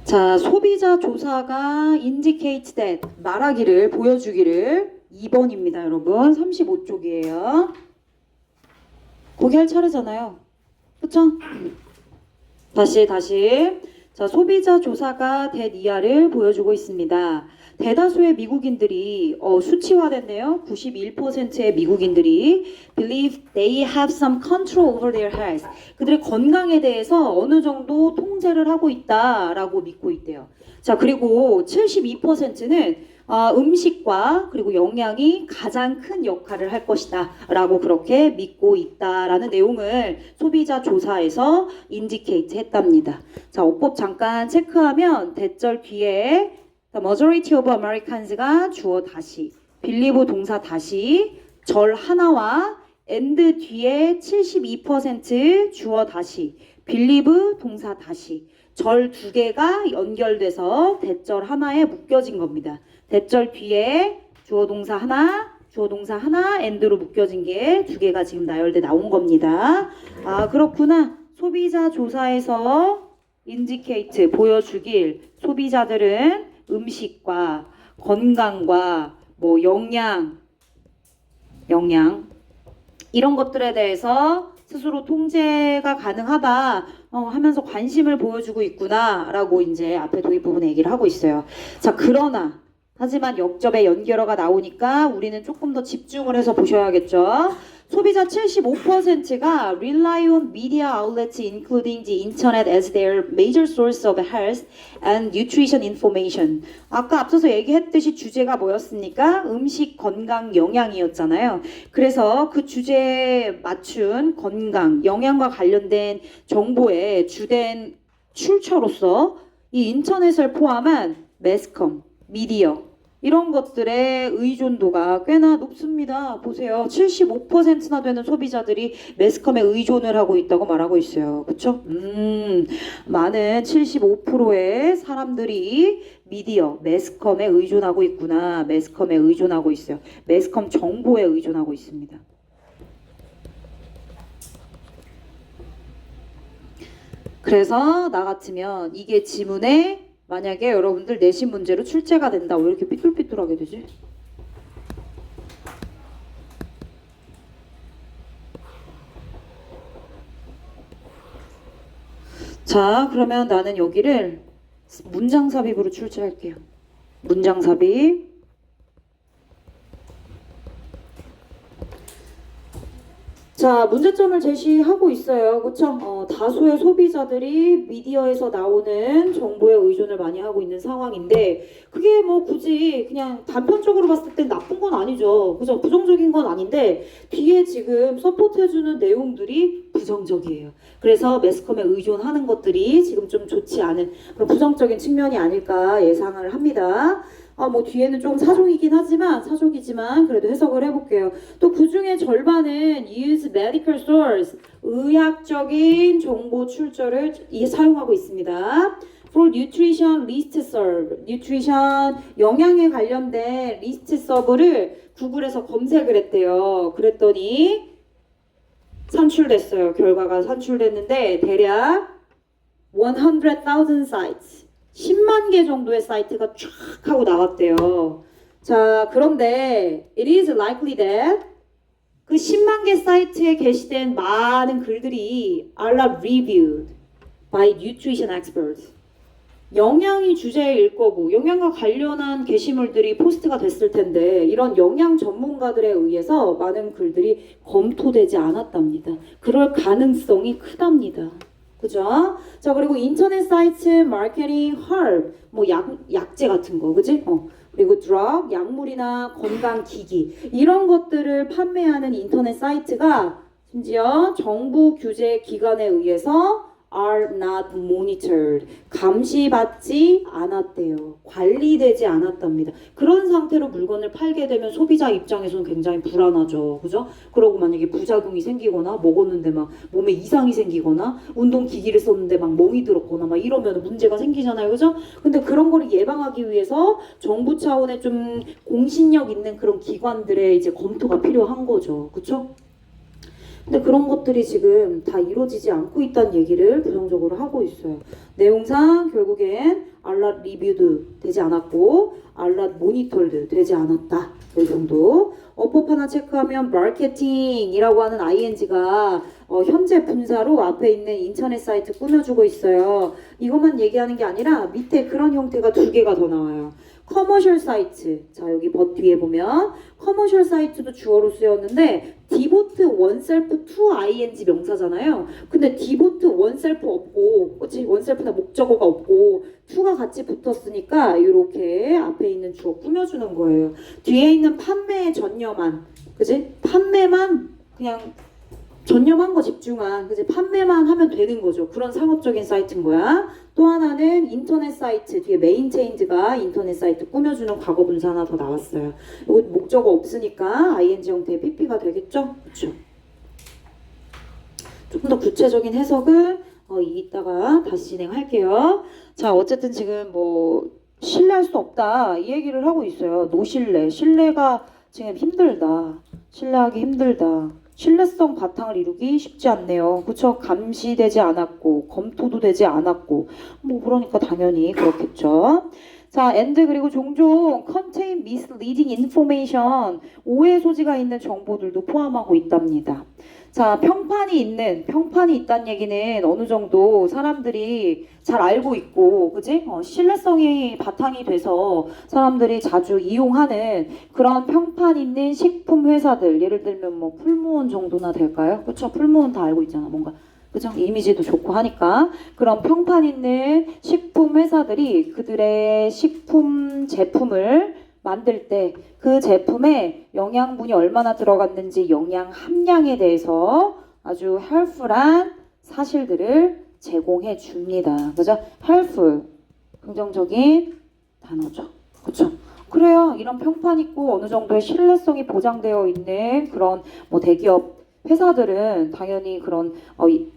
자, 소비자 조사가 indicate that 말하기를 보여주기를 2번입니다, 여러분. 35쪽이에요. 거기 할 차례잖아요. 그쵸? 다시. 자, 소비자 조사가 that 이하를 보여주고 있습니다. 대다수의 미국인들이 수치화됐네요. 91%의 미국인들이 believe they have some control over their health. 그들의 건강에 대해서 어느 정도 통제를 하고 있다라고 믿고 있대요. 자, 그리고 72%는 음식과 그리고 영양이 가장 큰 역할을 할 것이다 라고 그렇게 믿고 있다라는 내용을 소비자 조사에서 indicate 했답니다. 자, 어법 잠깐 체크하면 대절 뒤에 The majority of Americans가 주어 다시, believe 동사 다시, 절 하나와 and 뒤에 72% 주어 다시, believe 동사 다시, 절 두 개가 연결돼서 대절 하나에 묶여진 겁니다. 대절 뒤에 주어 동사 하나, and로 묶여진 게 두 개가 지금 나열돼 나온 겁니다. 아, 그렇구나. 소비자 조사에서 indicate 보여주길 소비자들은 음식과 건강과 뭐 영양 이런 것들에 대해서 스스로 통제가 가능하다 하면서 관심을 보여주고 있구나 라고 이제 앞에 도입 부분에 얘기를 하고 있어요. 자, 그러나 하지만 역접의 연결어가 나오니까 우리는 조금 더 집중을 해서 보셔야겠죠. 소비자 75%가 rely on media outlets including the internet as their major source of health and nutrition information. 아까 앞서서 얘기했듯이 주제가 뭐였습니까? 음식, 건강, 영양이었잖아요. 그래서 그 주제에 맞춘 건강, 영양과 관련된 정보의 주된 출처로서 이 인터넷을 포함한 매스컴, 미디어 이런 것들의 의존도가 꽤나 높습니다. 보세요. 75%나 되는 소비자들이 매스컴에 의존을 하고 있다고 말하고 있어요. 그쵸? 많은 75%의 사람들이 미디어, 매스컴에 의존하고 있구나. 매스컴에 의존하고 있어요. 매스컴 정보에 의존하고 있습니다. 그래서 나 같으면 이게 지문에 만약에 여러분들 내신 문제로 출제가 된다. 왜 이렇게 삐뚤삐뚤하게 되지? 자, 그러면 나는 여기를 문장 삽입으로 출제할게요. 문장 삽입. 자, 문제점을 제시하고 있어요. 그쵸? 다수의 소비자들이 미디어에서 나오는 정보에 의존을 많이 하고 있는 상황인데 그게 뭐 굳이 그냥 단편적으로 봤을 땐 나쁜 건 아니죠. 그죠? 부정적인 건 아닌데 뒤에 지금 서포트해주는 내용들이 부정적이에요. 그래서 매스컴에 의존하는 것들이 지금 좀 좋지 않은 그런 부정적인 측면이 아닐까 예상을 합니다. 뭐 뒤에는 좀 사족이지만 그래도 해석을 해볼게요. 또 그 중에 절반은 use medical source, 의학적인 정보 출처를 사용하고 있습니다. For nutrition list serve, nutrition 영양에 관련된 list serve를 구글에서 검색을 했대요. 그랬더니 산출됐어요. 결과가 산출됐는데 대략 100,000 sites. 10만 개 정도의 사이트가 쫙 하고 나왔대요. 자, 그런데 it is likely that 그 10만 개 사이트에 게시된 많은 글들이 are not reviewed by nutrition experts. 영양이 주제일 거고 영양과 관련한 게시물들이 포스트가 됐을 텐데 이런 영양 전문가들에 의해서 많은 글들이 검토되지 않았답니다. 그럴 가능성이 크답니다. 그죠? 자, 그리고 인터넷 사이트, 마케팅, herb, 뭐 약재 같은 거, 그지? 그리고 drug, 약물이나 건강기기 이런 것들을 판매하는 인터넷 사이트가 심지어 정부 규제 기관에 의해서 are not monitored. 감시받지 않았대요. 관리되지 않았답니다. 그런 상태로 물건을 팔게 되면 소비자 입장에서는 굉장히 불안하죠. 그죠? 그러고 만약에 부작용이 생기거나 먹었는데 막 몸에 이상이 생기거나 운동기기를 썼는데 막 멍이 들었거나 막 이러면 문제가 생기잖아요. 그죠? 근데 그런 거를 예방하기 위해서 정부 차원의 좀 공신력 있는 그런 기관들의 이제 검토가 필요한 거죠. 그쵸? 근데 그런 것들이 지금 다 이루어지지 않고 있다는 얘기를 부정적으로 하고 있어요. 내용상 결국엔 알랏 리뷰드 되지 않았고 알랏 모니터드 되지 않았다. 이 정도. 어법 하나 체크하면 마케팅이라고 하는 ing가 현재 분사로 앞에 있는 인터넷 사이트 꾸며주고 있어요. 이것만 얘기하는 게 아니라 밑에 그런 형태가 두 개가 더 나와요. 커머셜 사이트. 자, 여기 뒤에 보면 커머셜 사이트도 주어로 쓰였는데 디보트 원셀프 투 ing 명사잖아요. 근데 디보트 원셀프 없고, 그치? 원셀프나 목적어가 없고 투가 같이 붙었으니까 이렇게 앞에 있는 주어 꾸며주는 거예요. 뒤에 있는 판매에 전념한, 그치? 판매만 그냥 전념한 거 집중한, 그치? 판매만 하면 되는 거죠. 그런 상업적인 사이트인 거야. 또 하나는 인터넷 사이트, 뒤에 메인 체인지가 인터넷 사이트 꾸며주는 과거 분사 하나 더 나왔어요. 이거 목적어 없으니까 ing 형태의 pp가 되겠죠? 그렇죠? 조금 더 구체적인 해석은 이따가 다시 진행할게요. 자, 어쨌든 지금 뭐 신뢰할 수 없다 이 얘기를 하고 있어요. 노신뢰, 신뢰가 지금 힘들다. 신뢰하기 힘들다. 신뢰성 바탕을 이루기 쉽지 않네요. 그쵸? 감시되지 않았고 검토도 되지 않았고 뭐 그러니까 당연히 그렇겠죠. 자, and 그리고 종종 contain misleading information 오해 소지가 있는 정보들도 포함하고 있답니다. 자, 평판이 있다는 얘기는 어느 정도 사람들이 잘 알고 있고, 그지? 신뢰성이 바탕이 돼서 사람들이 자주 이용하는 그런 평판 있는 식품 회사들, 예를 들면 뭐 풀무원 정도나 될까요? 그쵸? 풀무원 다 알고 있잖아, 뭔가. 그죠? 이미지도 좋고 하니까 그런 평판 있는 식품 회사들이 그들의 식품 제품을 만들 때 그 제품에 영양분이 얼마나 들어갔는지 영양 함량에 대해서 아주 헬프한 사실들을 제공해 줍니다. 그죠? 헬프 긍정적인 단어죠. 그렇죠? 그래요. 이런 평판 있고 어느 정도의 신뢰성이 보장되어 있는 그런 뭐 대기업 회사들은 당연히 그런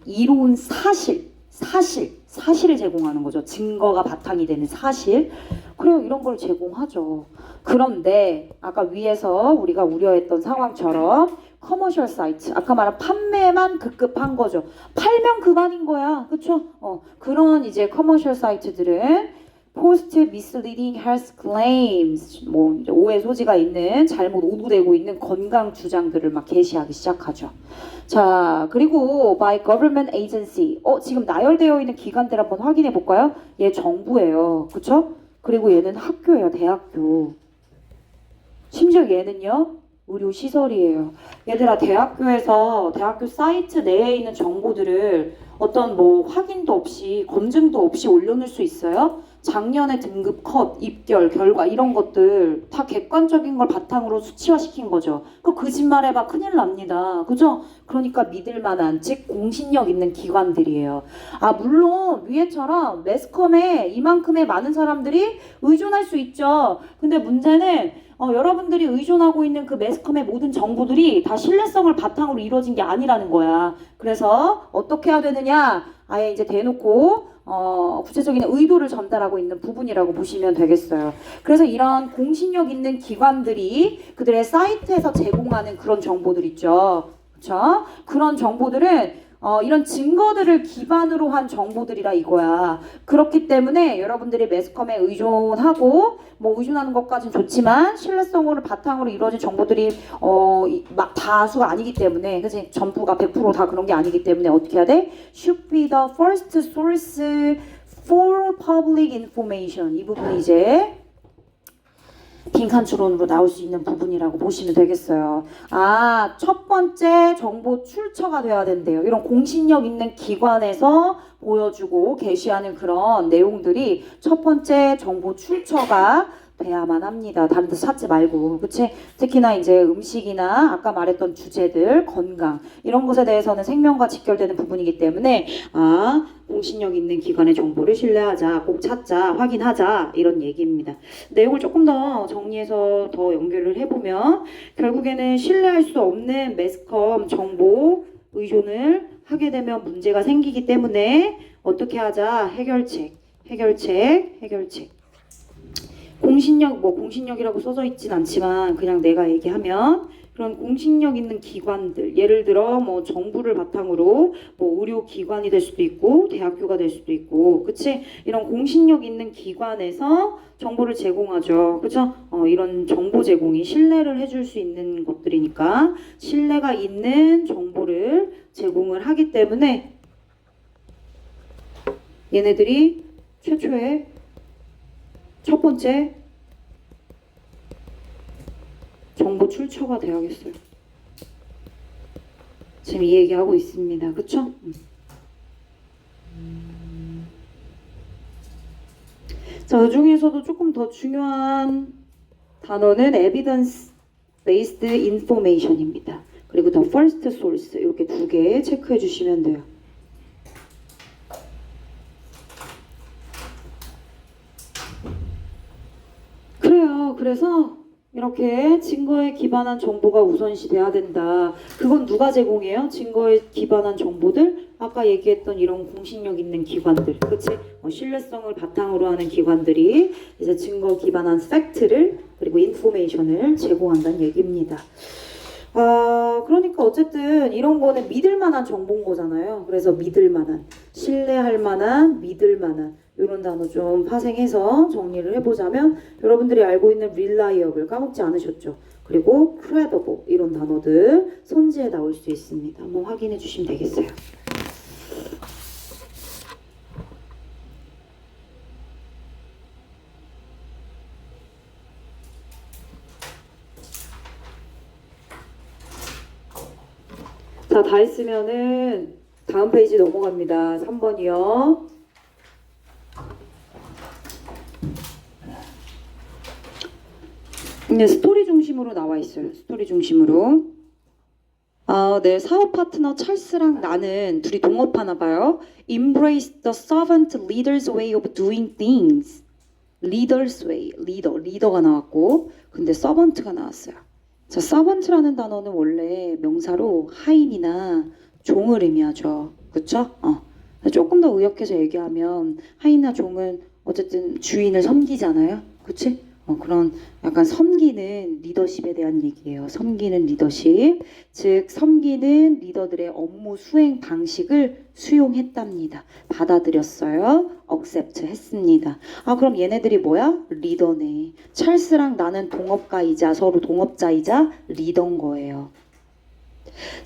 이로운 사실을 제공하는 거죠. 증거가 바탕이 되는 사실. 그래요. 이런 걸 제공하죠. 그런데 아까 위에서 우리가 우려했던 상황처럼 커머셜 사이트, 아까 말한 판매만 급급한 거죠. 팔면 그만인 거야. 그쵸? 그런 이제 커머셜 사이트들은 post misleading health claims, 뭐 이제 오해 소지가 있는 잘못 오도되고 있는 건강 주장들을 막 게시하기 시작하죠. 자, 그리고 by government agency, 지금 나열되어 있는 기관들 한번 확인해 볼까요? 얘 정부예요. 그쵸? 그리고 얘는 학교예요. 대학교. 심지어 얘는요. 의료시설이에요. 얘들아, 대학교 사이트 내에 있는 정보들을 어떤 뭐 확인도 없이 검증도 없이 올려놓을 수 있어요? 작년에 등급 컷, 입결, 결과 이런 것들 다 객관적인 걸 바탕으로 수치화시킨 거죠. 그 거짓말해봐 큰일 납니다. 그죠? 그러니까 믿을 만한 즉 공신력 있는 기관들이에요. 물론 위에처럼 매스컴에 이만큼의 많은 사람들이 의존할 수 있죠. 근데 문제는 여러분들이 의존하고 있는 그 매스컴의 모든 정보들이 다 신뢰성을 바탕으로 이루어진 게 아니라는 거야. 그래서 어떻게 해야 되느냐? 아예 이제 대놓고 구체적인 의도를 전달하고 있는 부분이라고 보시면 되겠어요. 그래서 이런 공신력 있는 기관들이 그들의 사이트에서 제공하는 그런 정보들 있죠. 그렇죠? 그런 정보들은 이런 증거들을 기반으로 한 정보들이라 이거야. 그렇기 때문에 여러분들이 매스컴에 의존하고 뭐 의존하는 것까지는 좋지만 신뢰성을 바탕으로 이루어진 정보들이 막 다수가 아니기 때문에, 그치? 전부가 100% 다 그런 게 아니기 때문에 어떻게 해야 돼? Should be the first source for public information. 이 부분이 이제 빈칸 추론으로 나올 수 있는 부분이라고 보시면 되겠어요. 첫 번째 정보 출처가 돼야 된대요. 이런 공신력 있는 기관에서 보여주고 게시하는 그런 내용들이 첫 번째 정보 출처가 돼야만 합니다. 다른 데 찾지 말고, 그치? 특히나 이제 음식이나 아까 말했던 주제들, 건강 이런 것에 대해서는 생명과 직결되는 부분이기 때문에 공신력 있는 기관의 정보를 신뢰하자, 꼭 찾자, 확인하자 이런 얘기입니다. 내용을 조금 더 정리해서 더 연결을 해보면 결국에는 신뢰할 수 없는 매스컴 정보 의존을 하게 되면 문제가 생기기 때문에 어떻게 하자? 해결책. 공신력이라고 써져 있진 않지만 그냥 내가 얘기하면 그런 공신력 있는 기관들, 예를 들어 뭐 정부를 바탕으로 뭐 의료기관이 될 수도 있고 대학교가 될 수도 있고, 그치? 이런 공신력 있는 기관에서 정보를 제공하죠. 그죠? 이런 정보 제공이 신뢰를 해줄 수 있는 것들이니까 신뢰가 있는 정보를 제공을 하기 때문에 얘네들이 최초의 첫 번째 정보 출처가 되어야겠어요. 지금 이 얘기하고 있습니다. 그쵸? 자, 그 중에서도 조금 더 중요한 단어는 evidence based information입니다. 그리고 the first source, 이렇게 두 개 체크해 주시면 돼요. 그래요. 그래서 이렇게 증거에 기반한 정보가 우선시 돼야 된다. 그건 누가 제공해요? 증거에 기반한 정보들? 아까 얘기했던 이런 공신력 있는 기관들, 그치? 신뢰성을 바탕으로 하는 기관들이 이제 증거 기반한 팩트를, 그리고 인포메이션을 제공한다는 얘기입니다. 그러니까 어쨌든 이런 거는 믿을 만한 정보인 거잖아요. 그래서 믿을 만한, 신뢰할 만한, 믿을 만한, 이런 단어 좀 파생해서 정리를 해보자면, 여러분들이 알고 있는 reliable 까먹지 않으셨죠? 그리고 credible, 이런 단어들 선지에 나올 수 있습니다. 한번 확인해 주시면 되겠어요. 자, 다 했으면은 다음 페이지 넘어갑니다. 3번이요. 네, 스토리 중심으로 나와 있어요. 스토리 중심으로. 네, 사업 파트너 찰스랑 나는 둘이 동업하나 봐요. Embrace the servant leader's way of doing things. Leader's way, 리더가 나왔고, 근데 servant가 나왔어요. 자, servant라는 단어는 원래 명사로 하인이나 종을 의미하죠. 그쵸? 조금 더 의역해서 얘기하면 하인이나 종은 어쨌든 주인을 섬기잖아요. 그치? 그런 약간 섬기는 리더십에 대한 얘기예요. 섬기는 리더십. 즉, 섬기는 리더들의 업무 수행 방식을 수용했답니다. 받아들였어요. accept 했습니다. 그럼 얘네들이 뭐야? 리더네. 찰스랑 나는 동업가이자 서로 동업자이자 리더인 거예요.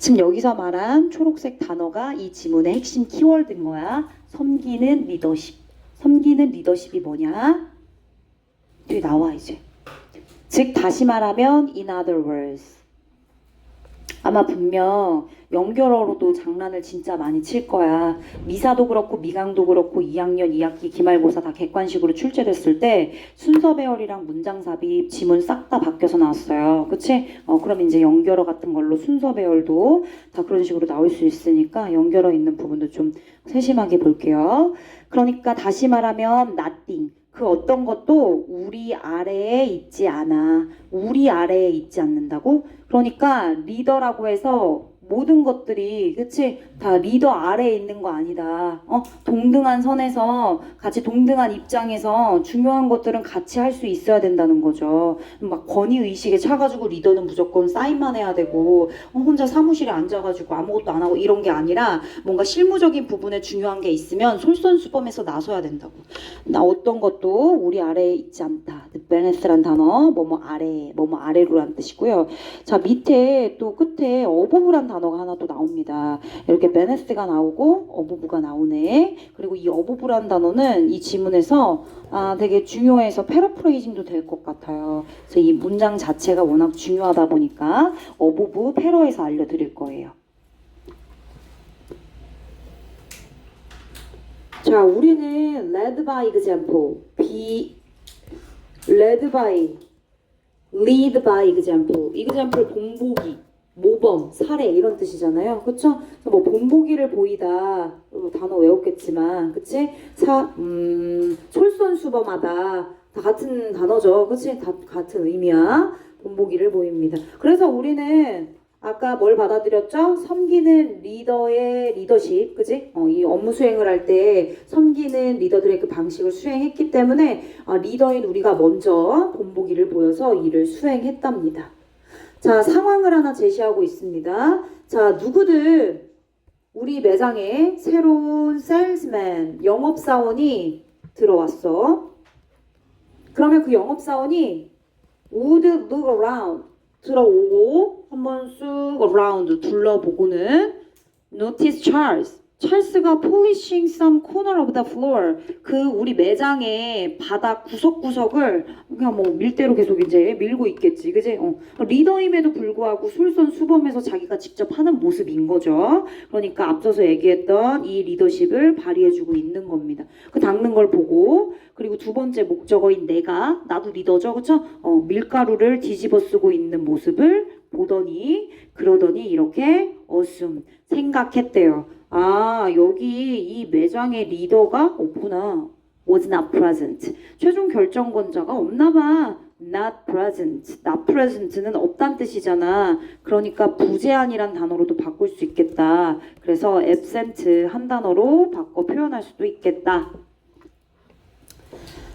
지금 여기서 말한 초록색 단어가 이 지문의 핵심 키워드인 거야. 섬기는 리더십. 섬기는 리더십이 뭐냐? 뒤에 나와 이제. 즉 다시 말하면 in other words. 아마 분명 연결어로도 장난을 진짜 많이 칠 거야. 미사도 그렇고 미강도 그렇고 2학년 2학기 기말고사 다 객관식으로 출제됐을 때 순서 배열이랑 문장 삽입 지문 싹 다 바뀌어서 나왔어요. 그치? 그럼 이제 연결어 같은 걸로 순서 배열도 다 그런 식으로 나올 수 있으니까 연결어 있는 부분도 좀 세심하게 볼게요. 그러니까 다시 말하면 nothing. 그 어떤 것도 우리 아래에 있지 않아. 우리 아래에 있지 않는다고? 그러니까 리더라고 해서 모든 것들이, 그치? 다 리더 아래에 있는 거 아니다. 동등한 선에서 같이 동등한 입장에서 중요한 것들은 같이 할 수 있어야 된다는 거죠. 막 권위의식에 차가지고 리더는 무조건 사인만 해야 되고 혼자 사무실에 앉아가지고 아무것도 안 하고 이런 게 아니라 뭔가 실무적인 부분에 중요한 게 있으면 솔선수범해서 나서야 된다고. 나 어떤 것도 우리 아래에 있지 않다. benefit란 단어 뭐뭐 아래, 뭐뭐 아래로란 뜻이고요. 자, 밑에 또 끝에 어보브란 단어가 하나 또 나옵니다. 이렇게 benefit가 나오고 어보브가 나오네. 그리고 이 어보브란 단어는 이 지문에서 되게 중요해서 패러프레이징도 될 것 같아요. 그래서 이 문장 자체가 워낙 중요하다 보니까 어보브 패러에서 알려드릴 거예요. 자, 우리는 led by example, led by, lead by example, example 본보기, 모범, 사례 이런 뜻이잖아요. 그쵸? 뭐 본보기를 보이다, 단어 외웠겠지만, 그치? 솔선수범하다, 다 같은 단어죠. 그치? 다 같은 의미야. 본보기를 보입니다. 그래서 우리는 아까 뭘 받아들였죠? 섬기는 리더의 리더십, 그지? 이 업무 수행을 할 때 섬기는 리더들의 그 방식을 수행했기 때문에 리더인 우리가 먼저 본보기를 보여서 이를 수행했답니다. 자, 상황을 하나 제시하고 있습니다. 자, 누구든 우리 매장에 새로운 세일즈맨, 영업사원이 들어왔어. 그러면 그 영업사원이 would look around, 들어오고 한번 쑥 around 둘러보고는 notice Charles, 찰스가 polishing some corner of the floor, 그 우리 매장의 바닥 구석구석을 그냥 뭐 밀대로 계속 이제 밀고 있겠지, 그지? 리더임에도 불구하고 솔선수범해서 자기가 직접 하는 모습인 거죠. 그러니까 앞서서 얘기했던 이 리더십을 발휘해주고 있는 겁니다. 그 닦는 걸 보고, 그리고 두 번째 목적어인 내가, 나도 리더죠, 그쵸? 밀가루를 뒤집어 쓰고 있는 모습을 보더니, 그러더니 이렇게 assume, 생각했대요. 아, 여기 이 매장의 리더가 없구나. was not present. 최종 결정권자가 없나봐. not present. not present는 없단 뜻이잖아. 그러니까 부재한이란 단어로도 바꿀 수 있겠다. 그래서 absent 한 단어로 바꿔 표현할 수도 있겠다.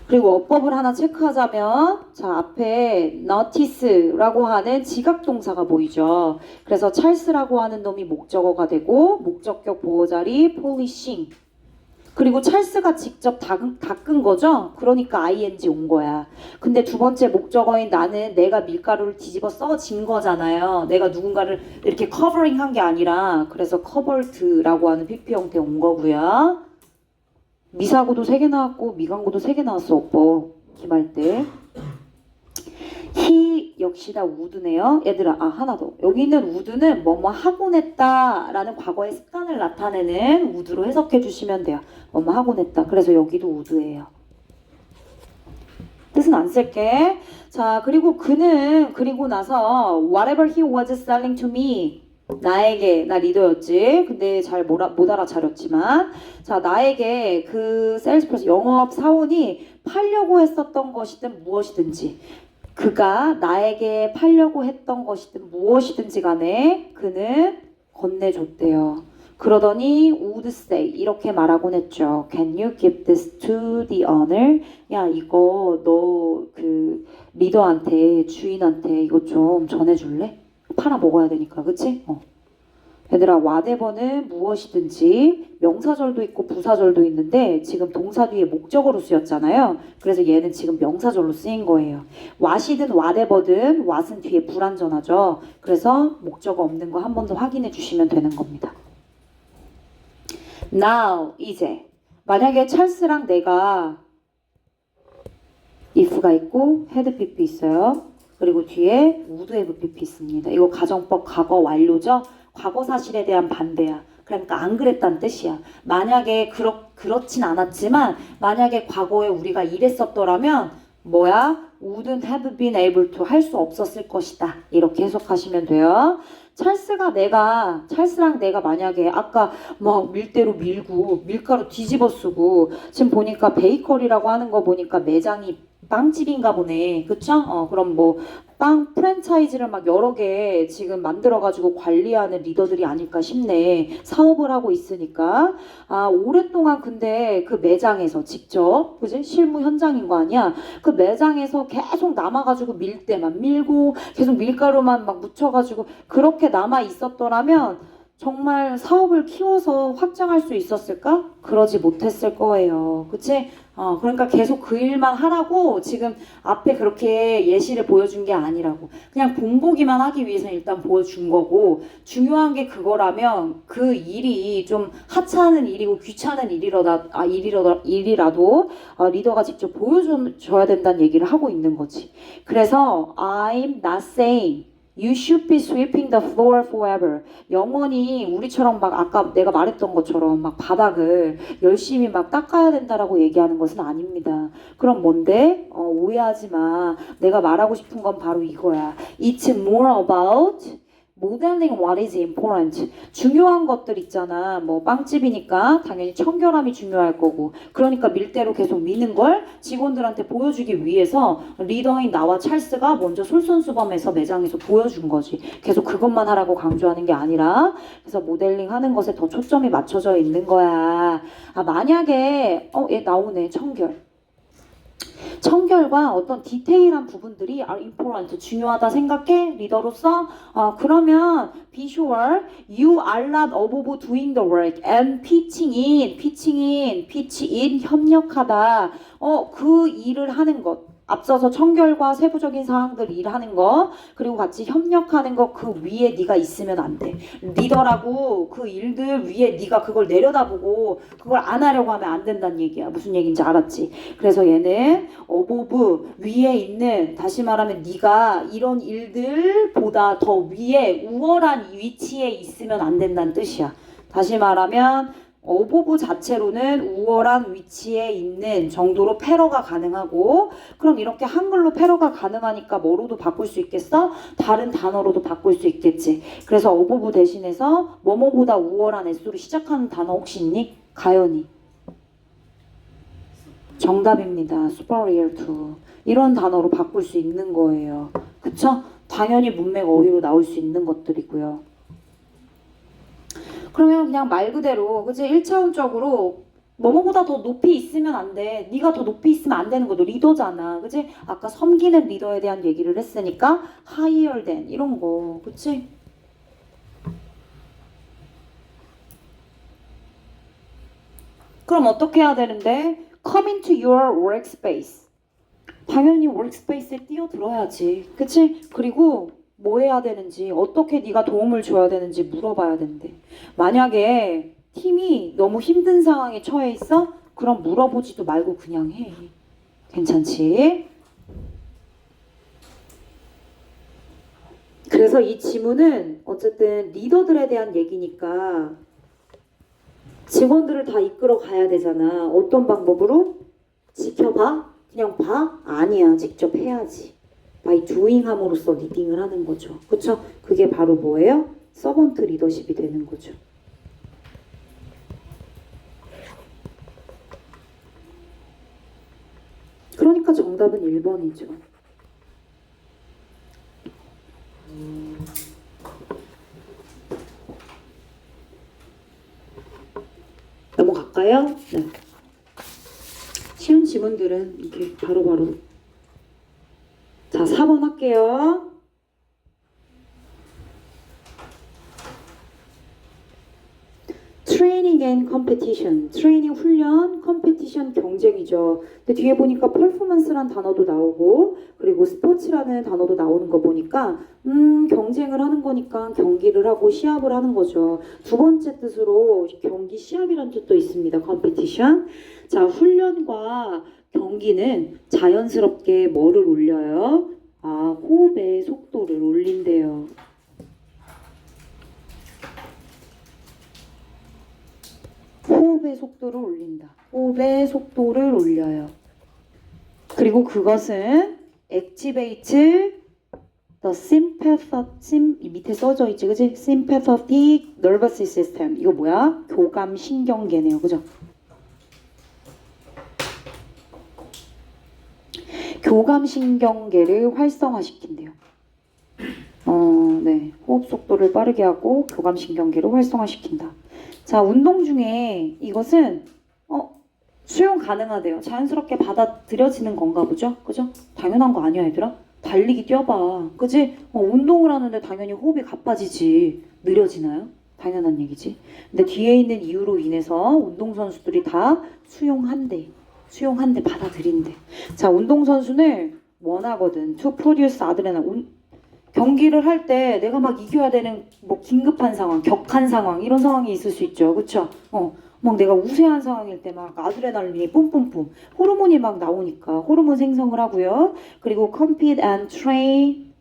그리고 어법을 하나 체크하자면, 자, 앞에 notice라고 하는 지각동사가 보이죠. 그래서 찰스라고 하는 놈이 목적어가 되고 목적격 보호자리 polishing. 그리고 찰스가 직접 닦은 거죠. 그러니까 ing 온 거야. 근데 두 번째 목적어인 나는 내가 밀가루를 뒤집어 써진 거잖아요. 내가 누군가를 이렇게 커버링 한 게 아니라, 그래서 covered라고 하는 PP 형태 온 거고요. 미사고도 3개 나왔고 미광고도 3개 나왔어, 오빠. 기말 때. he 역시나 would네요. 얘들아, 하나 더. 여기 있는 would는 뭐뭐 하곤 했다 라는 과거의 습관을 나타내는 would로 해석해 주시면 돼요. 뭐뭐 하곤 했다. 그래서 여기도 would예요. 뜻은 안 쓸게. 자, 그리고 그는 그리고 나서 whatever he was selling to me, 나에게, 나 리더였지. 근데 잘 못 알아차렸지만, 자, 나에게 그 세일즈퍼슨, 영업 사원이 팔려고 했었던 것이든 무엇이든지, 그가 나에게 팔려고 했던 것이든 무엇이든지 간에 그는 건네줬대요. 그러더니 would say, 이렇게 말하곤 했죠. Can you give this to the owner? 야, 이거 너 그 리더한테, 주인한테 이거 좀 전해줄래? 팔아 먹어야 되니까, 그치? 얘들아, whatever는 무엇이든지, 명사절도 있고 부사절도 있는데 지금 동사 뒤에 목적어로 쓰였잖아요. 그래서 얘는 지금 명사절로 쓰인 거예요. what이든 whatever든 what은 뒤에 불완전하죠. 그래서 목적어 없는 거 한 번 더 확인해 주시면 되는 겁니다. Now, 이제 만약에 찰스랑 내가 if가 있고 had PP 있어요. 그리고 뒤에 would have PP 있습니다. 이거 가정법 과거 완료죠? 과거 사실에 대한 반대야. 그러니까 안 그랬다는 뜻이야. 만약에 그렇진 않았지만 만약에 과거에 우리가 이랬었더라면 뭐야? wouldn't have been able to, 할 수 없었을 것이다. 이렇게 해석하시면 돼요. 찰스랑 내가 만약에 아까 막 밀대로 밀고 밀가루 뒤집어 쓰고, 지금 보니까 베이커리라고 하는 거 보니까 매장이 빵집인가 보네. 그쵸? 그럼 뭐 빵 프랜차이즈를 막 여러 개 지금 만들어가지고 관리하는 리더들이 아닐까 싶네. 사업을 하고 있으니까. 오랫동안 근데 그 매장에서 직접, 그지? 실무 현장인 거 아니야? 그 매장에서 계속 남아가지고 밀대만 밀고 계속 밀가루만 막 묻혀가지고 그렇게 남아 있었더라면 정말 사업을 키워서 확장할 수 있었을까? 그러지 못했을 거예요. 그치? 그러니까 계속 그 일만 하라고 지금 앞에 그렇게 예시를 보여준 게 아니라고. 그냥 본보기만 하기 위해서 일단 보여준 거고, 중요한 게 그거라면 그 일이 좀 하찮은 일이고 귀찮은 일이라도 리더가 직접 보여줘야 된다는 얘기를 하고 있는 거지. 그래서 I'm not saying You should be sweeping the floor forever. 영원히 우리처럼 막 아까 내가 말했던 것처럼 막 바닥을 열심히 막 닦아야 된다라고 얘기하는 것은 아닙니다. 그럼 뭔데? 오해하지 마. 내가 말하고 싶은 건 바로 이거야. It's more about modeling what is important. 중요한 것들 있잖아. 뭐 빵집이니까 당연히 청결함이 중요할 거고, 그러니까 밀대로 계속 미는 걸 직원들한테 보여주기 위해서 리더인 나와 찰스가 먼저 솔선수범해서 매장에서 보여준 거지. 계속 그것만 하라고 강조하는 게 아니라, 그래서 모델링 하는 것에 더 초점이 맞춰져 있는 거야. 만약에 얘 나오네, 청결. 청결과 어떤 디테일한 부분들이 are important, 중요하다 생각해 리더로서. 그러면 be sure you are not above doing the work and pitch in 협력하다. 그 일을 하는 것. 앞서서 청결과 세부적인 사항들 일하는 거, 그리고 같이 협력하는 거, 그 위에 네가 있으면 안 돼. 리더라고 그 일들 위에 네가 그걸 내려다보고 그걸 안 하려고 하면 안 된다는 얘기야. 무슨 얘기인지 알았지? 그래서 얘는 어보브, 위에 있는, 다시 말하면 네가 이런 일들보다 더 위에 우월한 위치에 있으면 안 된다는 뜻이야. 다시 말하면 어보브 자체로는 우월한 위치에 있는 정도로 패러가 가능하고, 그럼 이렇게 한글로 패러가 가능하니까 뭐로도 바꿀 수 있겠어? 다른 단어로도 바꿀 수 있겠지. 그래서 어보브 대신해서 뭐뭐보다 우월한 S로 시작하는 단어 혹시 있니? 가연이. 정답입니다. superior to. 이런 단어로 바꿀 수 있는 거예요. 그쵸? 당연히 문맥 어휘로 나올 수 있는 것들이고요. 그러면 그냥 말 그대로, 그치? 1차원적으로 뭐뭐보다 더 높이 있으면 안 돼. 네가 더 높이 있으면 안 되는 거도 리더잖아. 그치? 아까 섬기는 리더에 대한 얘기를 했으니까 higher than 이런 거. 그치? 그럼 어떻게 해야 되는데? Come into your workspace. 당연히 workspace에 뛰어들어야지. 그치? 그리고 뭐 해야 되는지, 어떻게 네가 도움을 줘야 되는지 물어봐야 된대. 만약에 팀이 너무 힘든 상황에 처해 있어? 그럼 물어보지도 말고 그냥 해. 괜찮지? 그래서 이 지문은 어쨌든 리더들에 대한 얘기니까 직원들을 다 이끌어 가야 되잖아. 어떤 방법으로? 지켜봐? 그냥 봐? 아니야. 직접 해야지. by doing 함으로써 리딩을 하는 거죠. 그쵸? 그게 바로 뭐예요? 서번트 리더십이 되는 거죠. 그러니까 정답은 1번이죠. 넘어갈까요? 네. 쉬운 지문들은 이렇게 바로바로. 자, 4번 할게요. 트레이닝 앤 컴페티션. 트레이닝 훈련, 컴페티션 경쟁이죠. 근데 뒤에 보니까 퍼포먼스란 단어도 나오고, 그리고 스포츠라는 단어도 나오는 거 보니까 경쟁을 하는 거니까 경기를 하고 시합을 하는 거죠. 두 번째 뜻으로 경기 시합이란 뜻도 있습니다. 컴페티션. 자, 훈련과 경기는 자연스럽게 뭐를 올려요? 호흡의 속도를 올린대요. 호흡의 속도를 올린다. 호흡의 속도를 올려요. 그리고 그것은 activate the sympathetic, 밑에 써져 있지, 그지? sympathetic nervous system. 이거 뭐야? 교감 신경계네요, 그죠? 교감 신경계를 활성화시킨대요. 네, 호흡 속도를 빠르게 하고 교감 신경계를 활성화시킨다. 자, 운동 중에 이것은 수용 가능하대요. 자연스럽게 받아들여지는 건가 보죠? 그죠? 당연한 거 아니야, 얘들아? 달리기 뛰어봐. 그지? 운동을 하는데 당연히 호흡이 가빠지지. 느려지나요? 당연한 얘기지. 근데 뒤에 있는 이유로 인해서 운동선수들이 다 수용한대, 받아들인대. 자, 운동선수는 원하거든. to produce adrenaline. 경기를 할 때 내가 막 이겨야 되는 뭐 긴급한 상황, 격한 상황, 이런 상황이 있을 수 있죠. 그쵸? 막 내가 우세한 상황일 때 막 아드레날린이 뿜뿜뿜, 호르몬이 막 나오니까 호르몬 생성을 하고요. 그리고 compete and train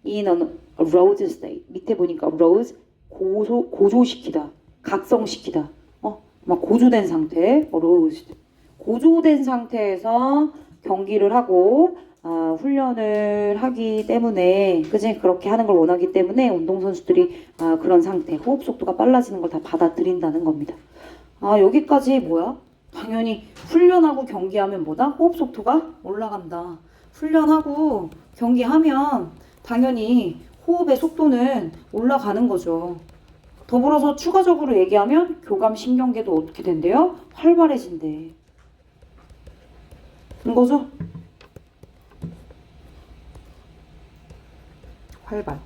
in a aroused state. 밑에 보니까 arouse, 고조시키다, 각성시키다. 막 고조된 상태, aroused. 고조된 상태에서 경기를 하고 훈련을 하기 때문에, 그지? 그렇게 하는 걸 원하기 때문에 운동선수들이 그런 상태, 호흡 속도가 빨라지는 걸 다 받아들인다는 겁니다. 여기까지 뭐야? 당연히 훈련하고 경기하면 뭐다? 호흡 속도가 올라간다. 훈련하고 경기하면 당연히 호흡의 속도는 올라가는 거죠. 더불어서 추가적으로 얘기하면 교감 신경계도 어떻게 된대요? 활발해진대. 인 거죠? 활발.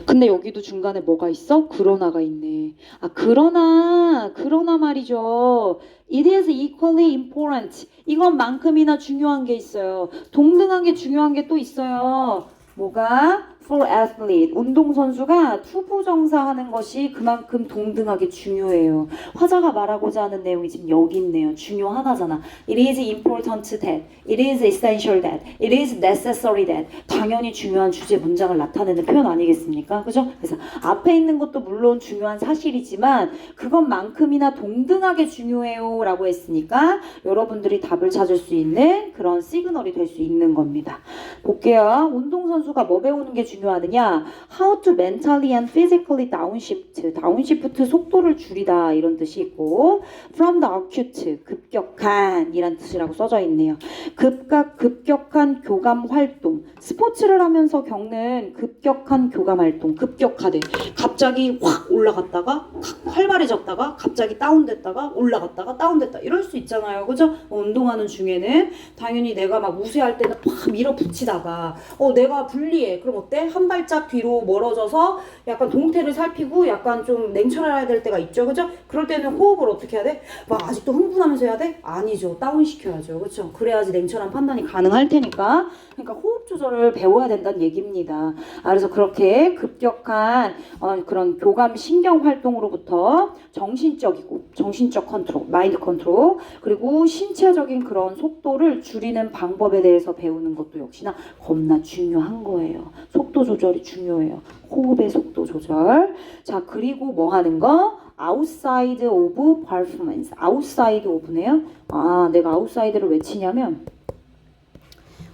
근데 여기도 중간에 뭐가 있어? 그러나가 있네. 아, 그러나 말이죠. It is equally important. 이것만큼이나 중요한 게 있어요. 동등하게 중요한 게 또 있어요. 뭐가? For athlete. 운동선수가 투부정사하는 것이 그만큼 동등하게 중요해요. 화자가 말하고자 하는 내용이 지금 여기 있네요. 중요하다잖아. It is important that. It is essential that. It is necessary that. 당연히 중요한 주제 문장을 나타내는 표현 아니겠습니까? 그죠? 그래서 앞에 있는 것도 물론 중요한 사실이지만 그것만큼이나 동등하게 중요해요 라고 했으니까 여러분들이 답을 찾을 수 있는 그런 시그널이 될 수 있는 겁니다. 볼게요. 운동선수가 뭐 배우는 게 중요하느냐? How to mentally and physically downshift. 다운시프트 속도를 줄이다 이런 뜻이 있고 from the acute 급격한 이란 뜻이라고 써져 있네요. 급격한 교감 활동. 스포츠를 하면서 겪는 급격한 교감 활동. 급격하대. 갑자기 확 올라갔다가 활발해졌다가 갑자기 다운됐다가 올라갔다가 다운됐다 이럴 수 있잖아요. 그죠? 운동하는 중에는 당연히 내가 막 우세할 때는 팍 밀어붙이다가 내가 불리해. 그럼 어때? 한 발짝 뒤로 멀어져서 약간 동태를 살피고 약간 좀 냉철해야 될 때가 있죠. 그죠? 그럴 때는 호흡을 어떻게 해야 돼? 막 아직도 흥분하면서 해야 돼? 아니죠. 다운시켜야죠. 그렇죠? 그래야지 냉철한 판단이 가능할 테니까. 그러니까 호흡 조절을 배워야 된다는 얘기입니다. 그래서 그렇게 급격한 그런 교감 신경 활동으로부터 정신적 컨트롤, 마인드 컨트롤, 그리고 신체적인 그런 속도를 줄이는 방법에 대해서 배우는 것도 역시나 겁나 중요한 거예요. 속도 조절이 중요해요. 호흡의 속도 조절. 자, 그리고 뭐 하는 거? outside of performance. outside of네요. 내가 outside를 왜 치냐면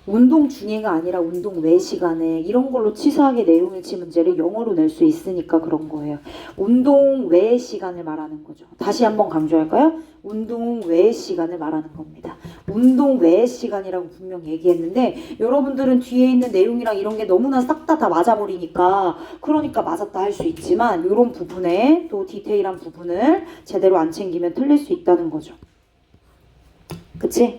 운동 중에가 아니라 운동 외 시간에 이런 걸로 치사하게 내용일치 문제를 영어로 낼 수 있으니까 그런 거예요. 운동 외 시간을 말하는 거죠. 다시 한번 강조할까요? 운동 외 시간을 말하는 겁니다. 운동 외 시간이라고 분명 얘기했는데 여러분들은 뒤에 있는 내용이랑 이런 게 너무나 싹 다 맞아버리니까 그러니까 맞았다 할 수 있지만 이런 부분에 또 디테일한 부분을 제대로 안 챙기면 틀릴 수 있다는 거죠. 그치?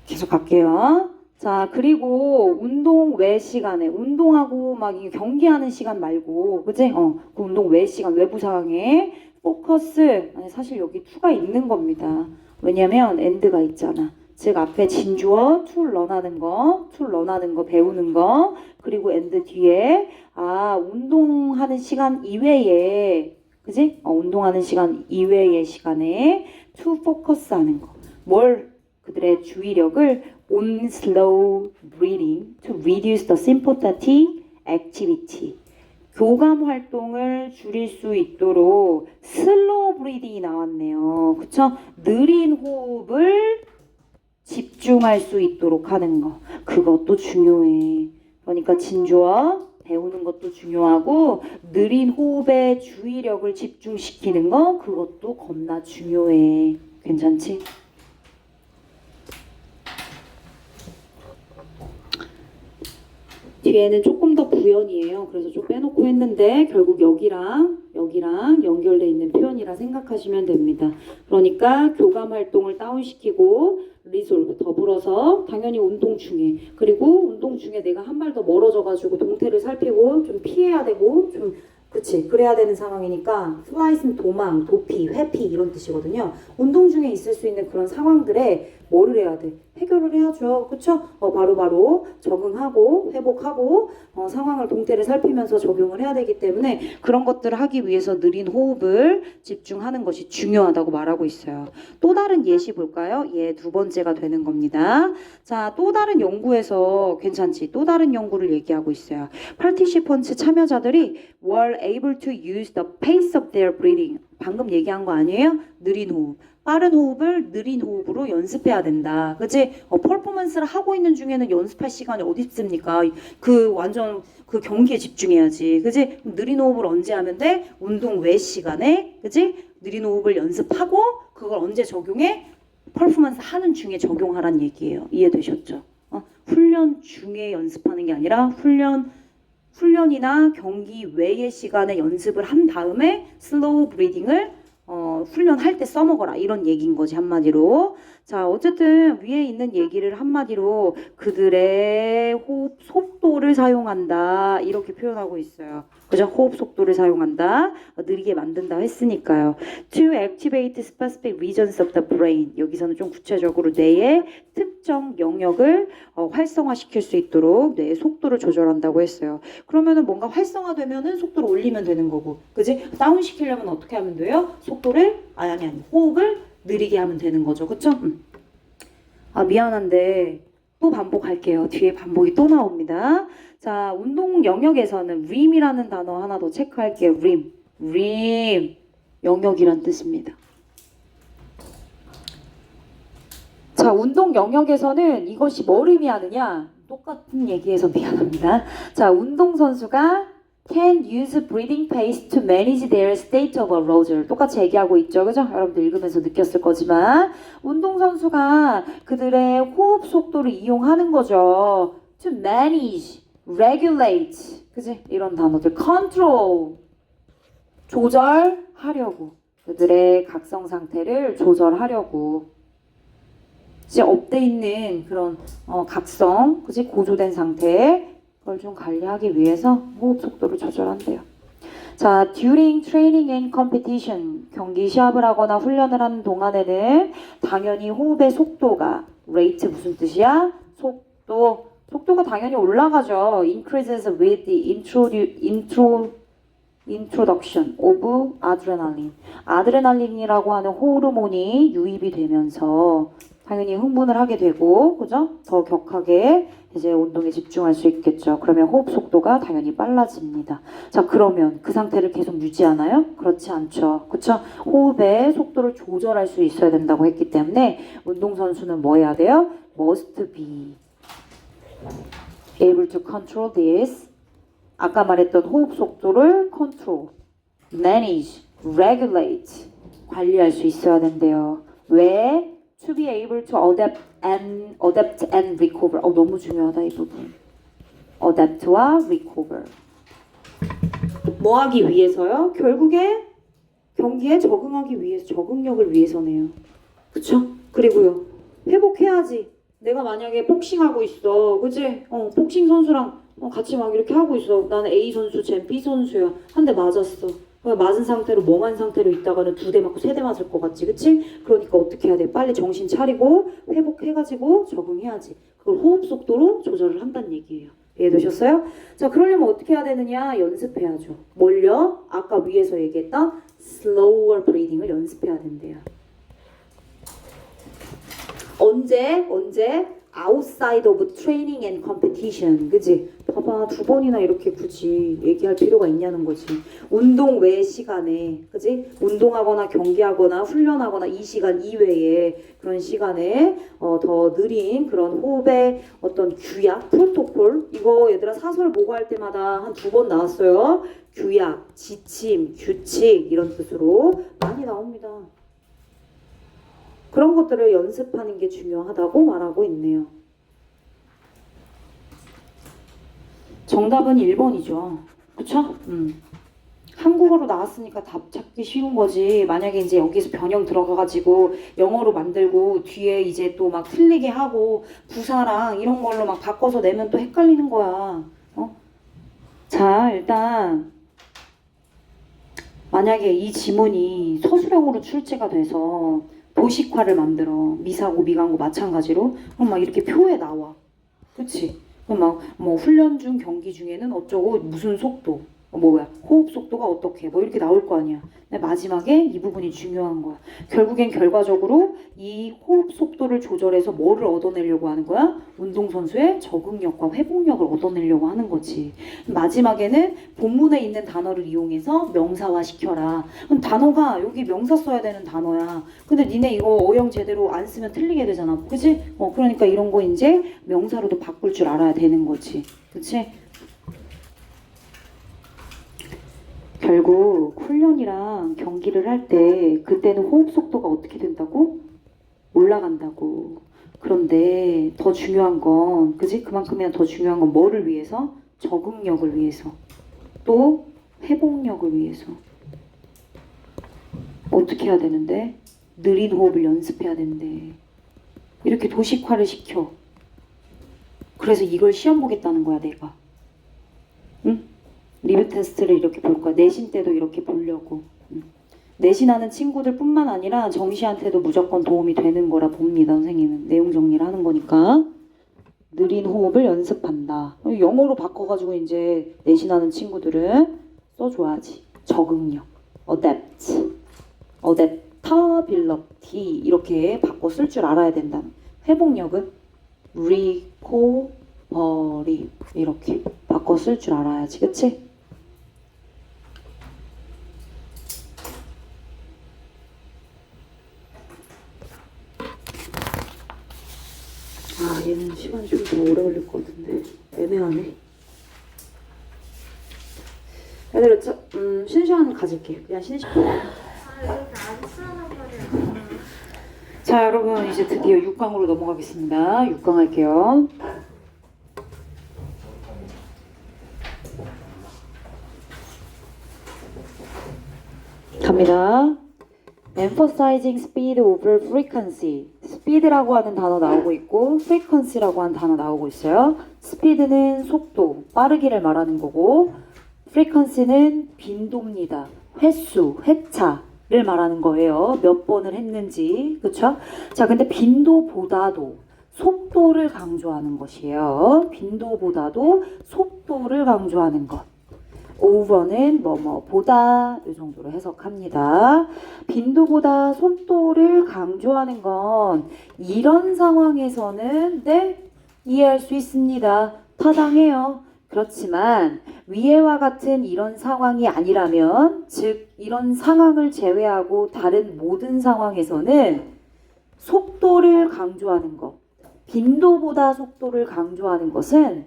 계속 갈게요. 자, 그리고 운동 외 시간에 운동하고 막 경기하는 시간 말고, 그지? 그 운동 외 시간 외부 상황에 포커스. 사실 여기 to가 있는 겁니다. 왜냐면 and가 있잖아. 즉 앞에 진주어 to learn하는 거 배우는 거, 그리고 and 뒤에 운동하는 시간 이외에, 그지? 운동하는 시간 이외의 시간에 to focus 하는 거. 그들의 주의력을 on slow breathing to reduce the sympathetic activity. 교감 활동을 줄일 수 있도록 슬로우 브리딩이 나왔네요. 그쵸? 느린 호흡을 집중할 수 있도록 하는 거. 그것도 중요해. 그러니까 진주어 배우는 것도 중요하고 느린 호흡에 주의력을 집중시키는 거 그것도 겁나 중요해. 괜찮지? 뒤에는 조금 더 부연이에요. 그래서 좀 빼놓고 했는데 결국 여기랑 연결돼 있는 표현이라 생각하시면 됩니다. 그러니까 교감 활동을 다운시키고 리솔브 더불어서 당연히 운동 중에 그리고 운동 중에 내가 한 발 더 멀어져가지고 동태를 살피고 좀 피해야 되고 좀 그치 그래야 되는 상황이니까 플라잇은 도망, 도피, 회피 이런 뜻이거든요. 운동 중에 있을 수 있는 그런 상황들에 뭐를 해야 돼? 해결을 해야죠. 그쵸? 바로바로 적응하고 회복하고 상황을 동태를 살피면서 적용을 해야 되기 때문에 그런 것들을 하기 위해서 느린 호흡을 집중하는 것이 중요하다고 말하고 있어요. 또 다른 예시 볼까요? 두 번째가 되는 겁니다. 자, 또 다른 연구에서 괜찮지? 또 다른 연구를 얘기하고 있어요. participants 참여자들이 were able to use the pace of their breathing. 방금 얘기한 거 아니에요? 느린 호흡. 빠른 호흡을 느린 호흡으로 연습해야 된다. 그치? 퍼포먼스를 하고 있는 중에는 연습할 시간이 어디 있습니까? 완전 그 경기에 집중해야지. 그치? 느린 호흡을 언제 하면 돼? 운동 외 시간에. 그치? 느린 호흡을 연습하고 그걸 언제 적용해? 퍼포먼스 하는 중에 적용하란 얘기예요. 이해되셨죠? 훈련 중에 연습하는 게 아니라 훈련이나 경기 외의 시간에 연습을 한 다음에 슬로우 브리딩을 훈련할 때 써먹어라 이런 얘기인 거지 한마디로. 자 어쨌든 위에 있는 얘기를 한마디로 그들의 호흡 속도를 사용한다 이렇게 표현하고 있어요. 그죠? 호흡 속도를 사용한다. 느리게 만든다 했으니까요. To activate specific regions of the brain. 여기서는 좀 구체적으로 뇌의 특정 영역을 활성화시킬 수 있도록 뇌의 속도를 조절한다고 했어요. 그러면은 뭔가 활성화되면은 속도를 올리면 되는 거고, 그지? 다운시키려면 어떻게 하면 돼요? 속도를 아니 호흡을 느리게 하면 되는 거죠, 그쵸? 아 미안한데 또 반복할게요. 뒤에 반복이 또 나옵니다. 자 운동 영역에서는 림이라는 단어 하나 더 체크할게요. 림 영역이란 뜻입니다. 자 운동 영역에서는 이것이 뭘 의미하느냐? 똑같은 얘기해서 미안합니다. 자 운동선수가 can use breathing pace to manage their state of arousal. 똑같이 얘기하고 있죠. 그죠? 여러분들 읽으면서 느꼈을 거지만 운동선수가 그들의 호흡 속도를 이용하는 거죠. to manage, regulate. 그지? 이런 단어들. control. 조절하려고. 그들의 각성 상태를 조절하려고. 이제 업돼 있는 그런 각성, 그지? 고조된 상태. 그걸 좀 관리하기 위해서 호흡 속도를 조절한대요. 자, during training and competition, 경기 시합을 하거나 훈련을 하는 동안에는 당연히 호흡의 속도가, rate 무슨 뜻이야? 속도가 당연히 올라가죠. increases with the introduction of adrenaline. 아드레날린이라고 하는 호르몬이 유입이 되면서 당연히 흥분을 하게 되고, 그죠? 더 격하게 이제 운동에 집중할 수 있겠죠. 그러면 호흡 속도가 당연히 빨라집니다. 자, 그러면 그 상태를 계속 유지하나요? 그렇지 않죠. 그쵸? 호흡의 속도를 조절할 수 있어야 된다고 했기 때문에 운동선수는 뭐 해야 돼요? must be able to control this. 아까 말했던 호흡 속도를 control, manage, regulate, 관리할 수 있어야 된대요. 왜? To be able to adapt and recover. 너무 중요하다 이 부분. adapt와 recover. 뭐 하기 위해서요? 결국에 경기에 적응하기 위해서, 적응력을 위해서네요. 그쵸? 그리고요. 회복해야지. 내가 만약에 복싱하고 있어. 그치? 복싱 선수랑 같이 막 이렇게 하고 있어. 나는 A 선수, 쟨 B 선수야. 한 대 맞았어. 맞은 상태로 멍한 상태로 있다가는 2대 맞고 3대 맞을 것 같지, 그치? 그러니까 어떻게 해야 돼? 빨리 정신 차리고 회복해가지고 적응해야지. 그걸 호흡 속도로 조절을 한다는 얘기예요. 이해되셨어요? 자, 그러려면 어떻게 해야 되느냐? 연습해야죠. 뭘요? 아까 위에서 얘기했던 slower breathing을 연습해야 된대요. 언제? outside of training and competition. 그지? 봐봐, 2번이나 이렇게 굳이 얘기할 필요가 있냐는 거지. 운동 외 시간에, 그지? 운동하거나 경기하거나 훈련하거나 이 시간 이외에 그런 시간에 더 느린 그런 호흡의 어떤 규약, 프로토콜. 이거 얘들아 사설 보고할 때마다 한 2번 나왔어요. 규약, 지침, 규칙 이런 뜻으로 많이 나옵니다. 그런 것들을 연습하는 게 중요하다고 말하고 있네요. 정답은 1번이죠. 그쵸? 한국어로 나왔으니까 답 찾기 쉬운 거지. 만약에 이제 여기서 변형 들어가가지고 영어로 만들고 뒤에 이제 또 막 틀리게 하고 부사랑 이런 걸로 막 바꿔서 내면 또 헷갈리는 거야. 자, 일단 만약에 이 지문이 서술형으로 출제가 돼서 도식화를 만들어. 미사고, 미강고 마찬가지로. 그럼 막 이렇게 표에 나와. 그치? 그럼 막 뭐 훈련 중, 경기 중에는 어쩌고 무슨 속도, 호흡 속도가 어떻게 뭐 이렇게 나올 거 아니야. 근데 마지막에 이 부분이 중요한 거야. 결국엔 결과적으로 이 호흡 속도를 조절해서 뭐를 얻어내려고 하는 거야? 운동선수의 적응력과 회복력을 얻어내려고 하는 거지. 마지막에는 본문에 있는 단어를 이용해서 명사화 시켜라. 그럼 단어가 여기 명사 써야 되는 단어야. 근데 니네 이거 어영 제대로 안 쓰면 틀리게 되잖아. 그치? 그러니까 이런 거 이제 명사로도 바꿀 줄 알아야 되는 거지. 그치? 결국 훈련이랑 경기를 할 때 그때는 호흡 속도가 어떻게 된다고? 올라간다고. 그런데 더 중요한 건, 그지? 그만큼이나 더 중요한 건 뭐를 위해서? 적응력을 위해서. 또 회복력을 위해서. 어떻게 해야 되는데? 느린 호흡을 연습해야 되는데 이렇게 도식화를 시켜. 그래서 이걸 시험 보겠다는 거야 내가. 응? 리뷰 테스트를 이렇게 볼 거야. 내신 때도 이렇게 보려고. 응. 내신하는 친구들 뿐만 아니라 정시한테도 무조건 도움이 되는 거라 봅니다. 선생님은 내용 정리를 하는 거니까. 느린 호흡을 연습한다. 영어로 바꿔가지고 이제 내신하는 친구들은 써줘야지. 적응력, adapt, adaptability 이렇게 바꿔 쓸 줄 알아야 된다. 회복력은 recovery 이렇게 바꿔 쓸 줄 알아야지. 그치? 아 얘는 시간이 좀 더 오래 걸릴 것 같은데 애매하네. 얘들아 쉬는 시간 가질게. 그냥 쉬는 시간. 자 여러분 이제 드디어 6강으로 넘어가겠습니다. 6강 할게요. 갑니다. Emphasizing speed over frequency. speed라고 하는 단어 나오고 있고 frequency라고 하는 단어 나오고 있어요. speed는 속도, 빠르기를 말하는 거고 frequency는 빈도입니다. 횟수, 회차를 말하는 거예요. 몇 번을 했는지. 그쵸? 자, 근데 빈도보다도 속도를 강조하는 것이에요. 빈도보다도 속도를 강조하는 것. over는 뭐뭐보다 이 정도로 해석합니다. 빈도보다 속도를 강조하는 건 이런 상황에서는 네, 이해할 수 있습니다. 타당해요. 그렇지만 위에와 같은 이런 상황이 아니라면 즉 이런 상황을 제외하고 다른 모든 상황에서는 속도를 강조하는 것, 빈도보다 속도를 강조하는 것은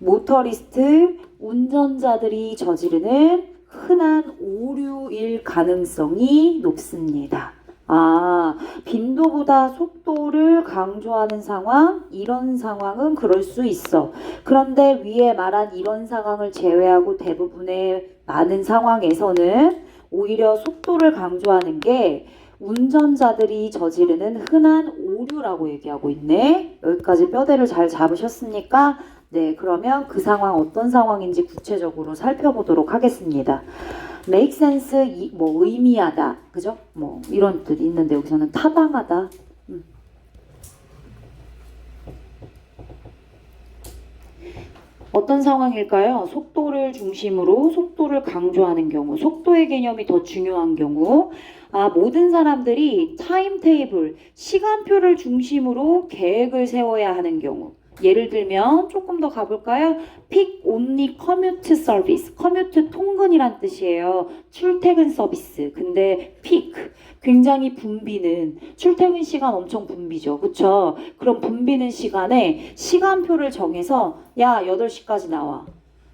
모터리스트, 운전자들이 저지르는 흔한 오류일 가능성이 높습니다. 아, 빈도보다 속도를 강조하는 상황, 이런 상황은 그럴 수 있어. 그런데 위에 말한 이런 상황을 제외하고 대부분의 많은 상황에서는 오히려 속도를 강조하는 게 운전자들이 저지르는 흔한 오류라고 얘기하고 있네. 여기까지 뼈대를 잘 잡으셨습니까? 네, 그러면 그 상황 어떤 상황인지 구체적으로 살펴보도록 하겠습니다. make sense, 의미하다, 그죠? 이런 뜻이 있는데 여기서는 타당하다. 어떤 상황일까요? 속도를 중심으로 속도를 강조하는 경우, 속도의 개념이 더 중요한 경우, 모든 사람들이 타임테이블, 시간표를 중심으로 계획을 세워야 하는 경우. 예를 들면 조금 더 가볼까요? Pick only commute service. commute 통근이란 뜻이에요. 출퇴근 서비스. 근데 pick 굉장히 붐비는 출퇴근 시간 엄청 붐비죠. 그쵸? 그럼 붐비는 시간에 시간표를 정해서 야 8시까지 나와.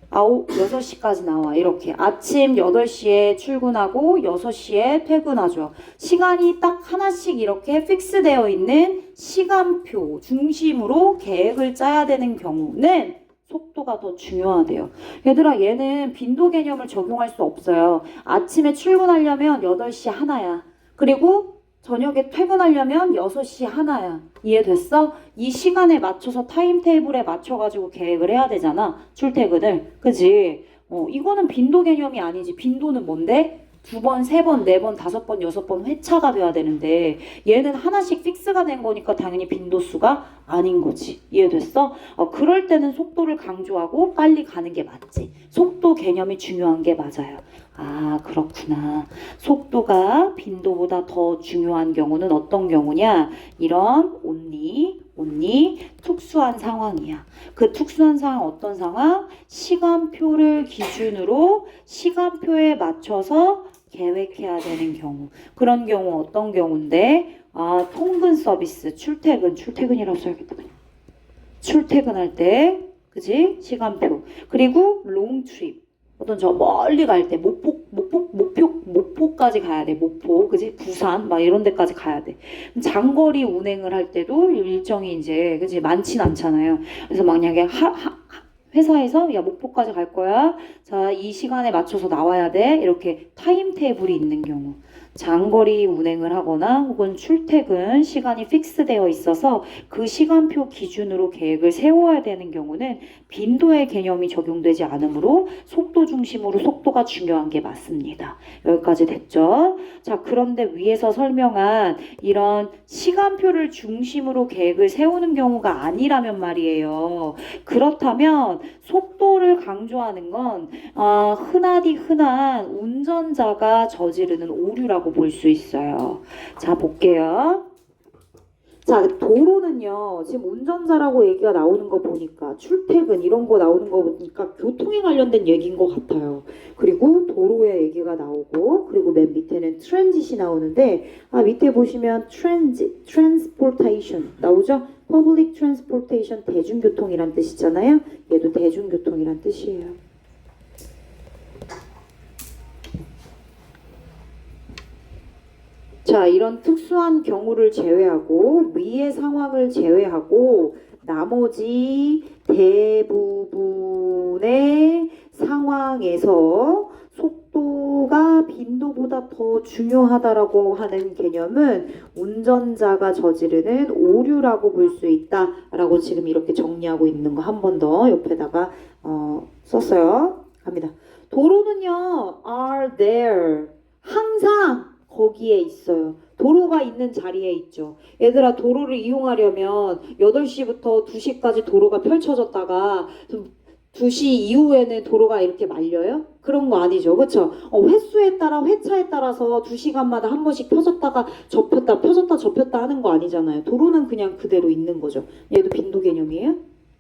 6시까지 나와. 이렇게 아침 8시에 출근하고 6시에 퇴근하죠. 시간이 딱 하나씩 이렇게 픽스되어 있는 시간표 중심으로 계획을 짜야 되는 경우는 속도가 더 중요하대요. 얘들아 얘는 빈도 개념을 적용할 수 없어요. 아침에 출근하려면 8시 하나야. 그리고 저녁에 퇴근하려면 6시 하나야. 이해됐어? 이 시간에 맞춰서 타임테이블에 맞춰가지고 계획을 해야 되잖아. 출퇴근을. 그지? 이거는 빈도 개념이 아니지. 빈도는 뭔데? 2번, 3번, 4번, 5번, 6번 회차가 돼야 되는데 얘는 하나씩 픽스가 된 거니까 당연히 빈도수가 아닌 거지. 이해됐어? 그럴 때는 속도를 강조하고 빨리 가는 게 맞지. 속도 개념이 중요한 게 맞아요. 아, 그렇구나. 속도가 빈도보다 더 중요한 경우는 어떤 경우냐? 이런 only 특수한 상황이야. 그 특수한 상황 어떤 상황? 시간표를 기준으로 시간표에 맞춰서 계획해야 되는 경우. 그런 경우 어떤 경우인데? 통근 서비스, 출퇴근이라고 써야겠다. 그냥. 출퇴근할 때, 그지? 시간표. 그리고 롱 트립. 어떤 저 멀리 갈 때 목포까지 가야 돼. 목포, 그지? 부산 막 이런 데까지 가야 돼. 장거리 운행을 할 때도 일정이 이제 그지 많진 않잖아요. 그래서 만약에 회사에서 야 목포까지 갈 거야. 자, 이 시간에 맞춰서 나와야 돼. 이렇게 타임 테이블이 있는 경우. 장거리 운행을 하거나 혹은 출퇴근 시간이 픽스되어 있어서 그 시간표 기준으로 계획을 세워야 되는 경우는 빈도의 개념이 적용되지 않으므로 속도 중심으로 속도가 중요한 게 맞습니다. 여기까지 됐죠? 자, 그런데 위에서 설명한 이런 시간표를 중심으로 계획을 세우는 경우가 아니라면 말이에요. 그렇다면 속도를 강조하는 건 흔하디 흔한 운전자가 저지르는 오류라고 볼 수 있어요. 자, 볼게요. 자, 도로는요, 지금 운전자라고 얘기가 나오는 거 보니까, 출퇴근 이런 거 나오는 거 보니까 교통에 관련된 얘기인 것 같아요. 그리고 도로의 얘기가 나오고, 그리고 맨 밑에는 트랜짓이 나오는데, 밑에 보시면 transportation 나오죠? public transportation, 대중교통이란 뜻이잖아요. 얘도 대중교통이란 뜻이에요. 자, 이런 특수한 경우를 제외하고 위의 상황을 제외하고 나머지 대부분의 상황에서 속도가 빈도보다 더 중요하다라고 하는 개념은 운전자가 저지르는 오류라고 볼 수 있다라고 지금 이렇게 정리하고 있는 거 한 번 더 옆에다가 썼어요. 갑니다. 도로는요, are there. 항상 거기에 있어요. 도로가 있는 자리에 있죠. 얘들아, 도로를 이용하려면 8시부터 2시까지 도로가 펼쳐졌다가 2시 이후에는 도로가 이렇게 말려요? 그런 거 아니죠. 그쵸? 횟수에 따라, 회차에 따라서 2시간마다 한 번씩 펴졌다가 접혔다, 펴졌다, 접혔다 하는 거 아니잖아요. 도로는 그냥 그대로 있는 거죠. 얘도 빈도 개념이에요?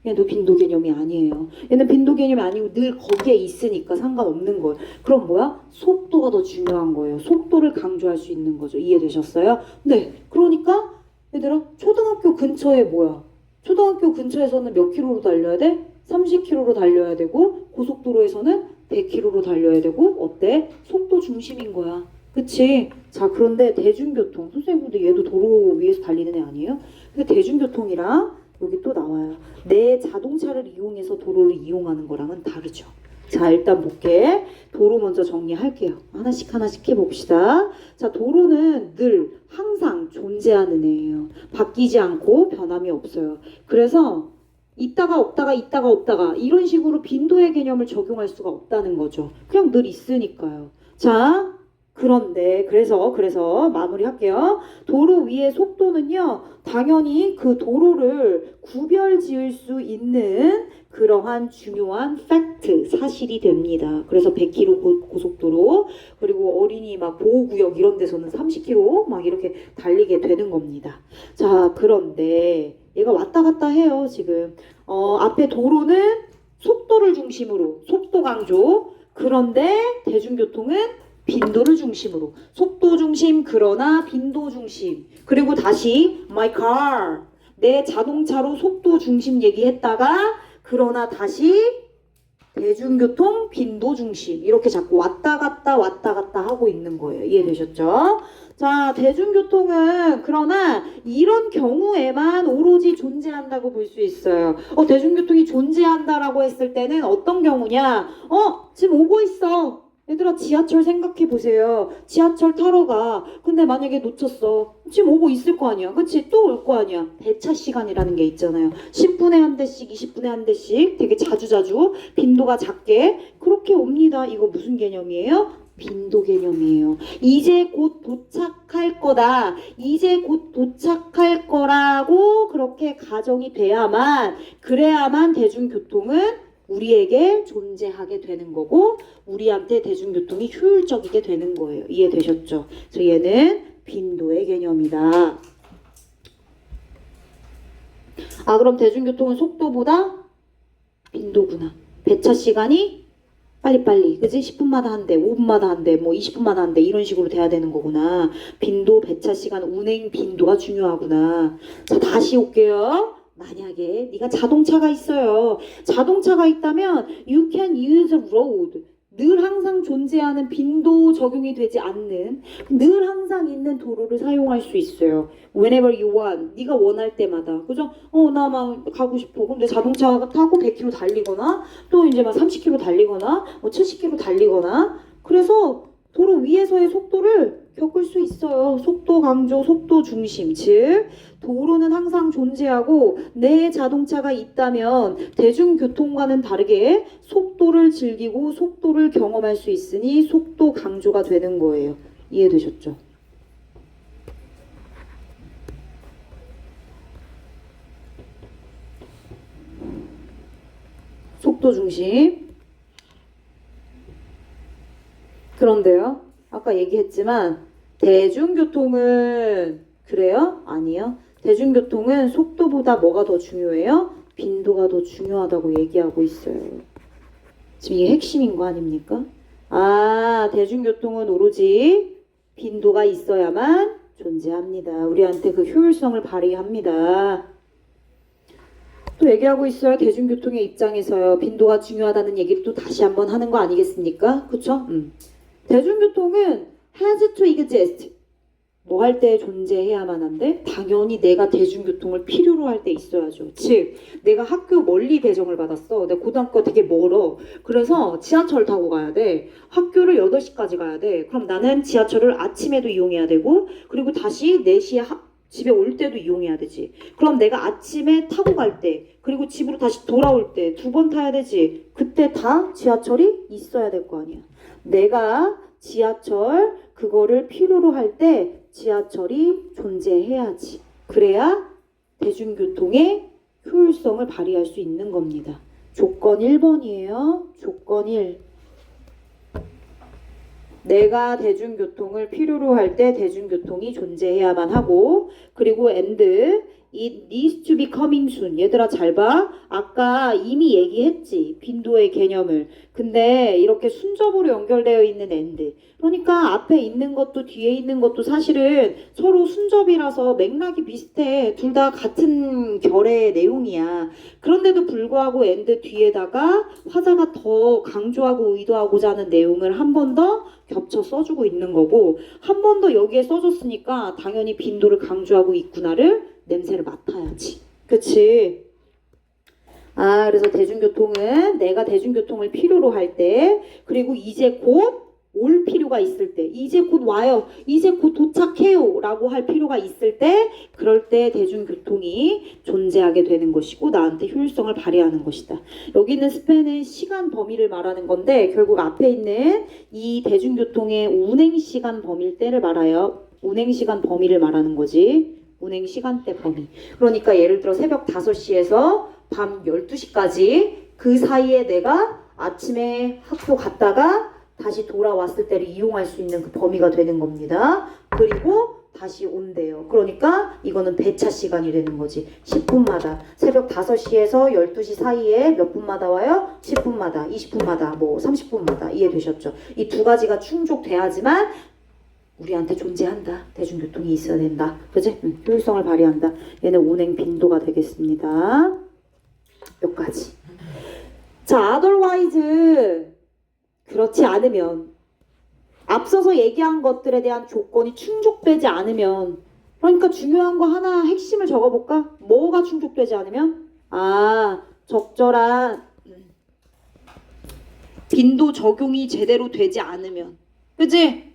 얘도 빈도 개념이 아니에요. 얘는 빈도 개념이 아니고 늘 거기에 있으니까 상관없는 거예요. 그럼 뭐야? 속도가 더 중요한 거예요. 속도를 강조할 수 있는 거죠. 이해되셨어요? 네. 그러니까 얘들아, 초등학교 근처에 뭐야? 초등학교 근처에서는 몇 킬로로 달려야 돼? 30킬로로 달려야 되고, 고속도로에서는 100킬로로 달려야 되고, 어때? 속도 중심인 거야. 그치? 자, 그런데 대중교통, 선생님 근데 얘도 도로 위에서 달리는 애 아니에요? 근데 대중교통이랑 여기 또 나와요. 내 자동차를 이용해서 도로를 이용하는 거랑은 다르죠. 자, 일단 볼게. 도로 먼저 정리할게요. 하나씩 하나씩 해봅시다. 자, 도로는 늘 항상 존재하는 애예요. 바뀌지 않고 변함이 없어요. 그래서 있다가 없다가 있다가 없다가 이런 식으로 빈도의 개념을 적용할 수가 없다는 거죠. 그냥 늘 있으니까요. 자, 그런데 그래서 마무리할게요. 도로 위의 속도는요, 당연히 그 도로를 구별 지을 수 있는 그러한 중요한 팩트, 사실이 됩니다. 그래서 100km 고속도로, 그리고 어린이 막 보호구역 이런 데서는 30km 막 이렇게 달리게 되는 겁니다. 자, 그런데 얘가 왔다 갔다 해요, 지금. 앞에 도로는 속도를 중심으로, 속도 강조. 그런데 대중교통은 빈도를 중심으로. 속도 중심, 그러나 빈도 중심. 그리고 다시 my car. 내 자동차로 속도 중심 얘기했다가 그러나 다시 대중교통 빈도 중심. 이렇게 자꾸 왔다 갔다 하고 있는 거예요. 이해되셨죠? 자, 대중교통은 그러나 이런 경우에만 오로지 존재한다고 볼 수 있어요. 대중교통이 존재한다라고 했을 때는 어떤 경우냐? 지금 오고 있어. 얘들아, 지하철 생각해 보세요. 지하철 타러 가. 근데 만약에 놓쳤어. 지금 오고 있을 거 아니야. 그치? 또 올 거 아니야. 배차 시간이라는 게 있잖아요. 10분에 한 대씩, 20분에 한 대씩 되게 자주자주 빈도가 작게 그렇게 옵니다. 이거 무슨 개념이에요? 빈도 개념이에요. 이제 곧 도착할 거다. 이제 곧 도착할 거라고 그렇게 가정이 그래야만 대중교통은 우리에게 존재하게 되는 거고 우리한테 대중교통이 효율적이게 되는 거예요. 이해되셨죠? 그래서 얘는 빈도의 개념이다. 그럼 대중교통은 속도보다 빈도구나. 배차 시간이 빨리빨리, 그지? 10분마다 한 대, 5분마다 한 대, 뭐 20분마다 한 대 이런 식으로 돼야 되는 거구나. 빈도, 배차 시간, 운행 빈도가 중요하구나. 자, 다시 올게요. 만약에 네가 자동차가 있어요. 자동차가 있다면 you can use a road. 늘 항상 존재하는 빈도 적용이 되지 않는 늘 항상 있는 도로를 사용할 수 있어요. Whenever you want. 네가 원할 때마다. 그죠? 나 막 가고 싶어. 근데 자동차 타고 100km 달리거나 또 이제 막 30km 달리거나 뭐 70km 달리거나 그래서 도로 위에서의 속도를 겪을 수 있어요. 속도 강조, 속도 중심. 즉 도로는 항상 존재하고 내 자동차가 있다면 대중교통과는 다르게 속도를 즐기고 속도를 경험할 수 있으니 속도 강조가 되는 거예요. 이해되셨죠? 속도 중심. 그런데요, 아까 얘기했지만 대중교통은 그래요? 아니요. 대중교통은 속도보다 뭐가 더 중요해요? 빈도가 더 중요하다고 얘기하고 있어요. 지금 이게 핵심인 거 아닙니까? 아, 대중교통은 오로지 빈도가 있어야만 존재합니다. 우리한테 그 효율성을 발휘합니다. 또 얘기하고 있어요. 대중교통의 입장에서요. 빈도가 중요하다는 얘기를 또 다시 한번 하는 거 아니겠습니까? 그쵸? 대중교통은 has to exist. 뭐 할 때 존재해야만 한데 당연히 내가 대중교통을 필요로 할 때 있어야죠. 즉 내가 학교 멀리 배정을 받았어. 내가 고등학교 되게 멀어. 그래서 지하철 타고 가야 돼. 학교를 8시까지 가야 돼. 그럼 나는 지하철을 아침에도 이용해야 되고 그리고 다시 4시에 집에 올 때도 이용해야 되지. 그럼 내가 아침에 타고 갈 때 그리고 집으로 다시 돌아올 때 2번 타야 되지. 그때 다 지하철이 있어야 될 거 아니야. 내가 지하철 그거를 필요로 할 때 지하철이 존재해야지. 그래야 대중교통의 효율성을 발휘할 수 있는 겁니다. 조건 1번이에요. 조건 1. 내가 대중교통을 필요로 할 때 대중교통이 존재해야만 하고 그리고 and it needs to be coming soon. 얘들아 잘 봐. 아까 이미 얘기했지. 빈도의 개념을. 근데 이렇게 순접으로 연결되어 있는 and. 그러니까 앞에 있는 것도 뒤에 있는 것도 사실은 서로 순접이라서 맥락이 비슷해. 둘 다 같은 결의 내용이야. 그런데도 불구하고 and 뒤에다가 화자가 더 강조하고 의도하고자 하는 내용을 한 번 더 겹쳐 써주고 있는 거고 한 번 더 여기에 써줬으니까 당연히 빈도를 강조하고 있구나를 냄새를 맡아야지. 그치? 아, 그래서 대중교통은 내가 대중교통을 필요로 할 때 그리고 이제 곧 올 필요가 있을 때 이제 곧 와요. 이제 곧 도착해요. 라고 할 필요가 있을 때 그럴 때 대중교통이 존재하게 되는 것이고 나한테 효율성을 발휘하는 것이다. 여기 있는 스팬은 시간 범위를 말하는 건데 결국 앞에 있는 이 대중교통의 운행시간 범위를 말해요. 운행시간 범위를 말하는 거지. 운행시간대 범위. 그러니까 예를 들어 새벽 5시에서 밤 12시까지 그 사이에 내가 아침에 학교 갔다가 다시 돌아왔을 때를 이용할 수 있는 그 범위가 되는 겁니다. 그리고 다시 온대요. 그러니까 이거는 배차 시간이 되는 거지. 10분마다 새벽 5시에서 12시 사이에 몇 분마다 와요? 10분마다, 20분마다, 뭐 30분마다. 이해되셨죠? 이 두 가지가 충족돼야지만 우리한테 존재한다. 대중교통이 있어야 된다. 그치? 효율성을 발휘한다. 얘는 운행 빈도가 되겠습니다. 여기까지. 자, otherwise 그렇지 않으면 앞서서 얘기한 것들에 대한 조건이 충족되지 않으면 그러니까 중요한 거 하나 핵심을 적어볼까? 뭐가 충족되지 않으면? 아, 적절한 빈도 적용이 제대로 되지 않으면 그치?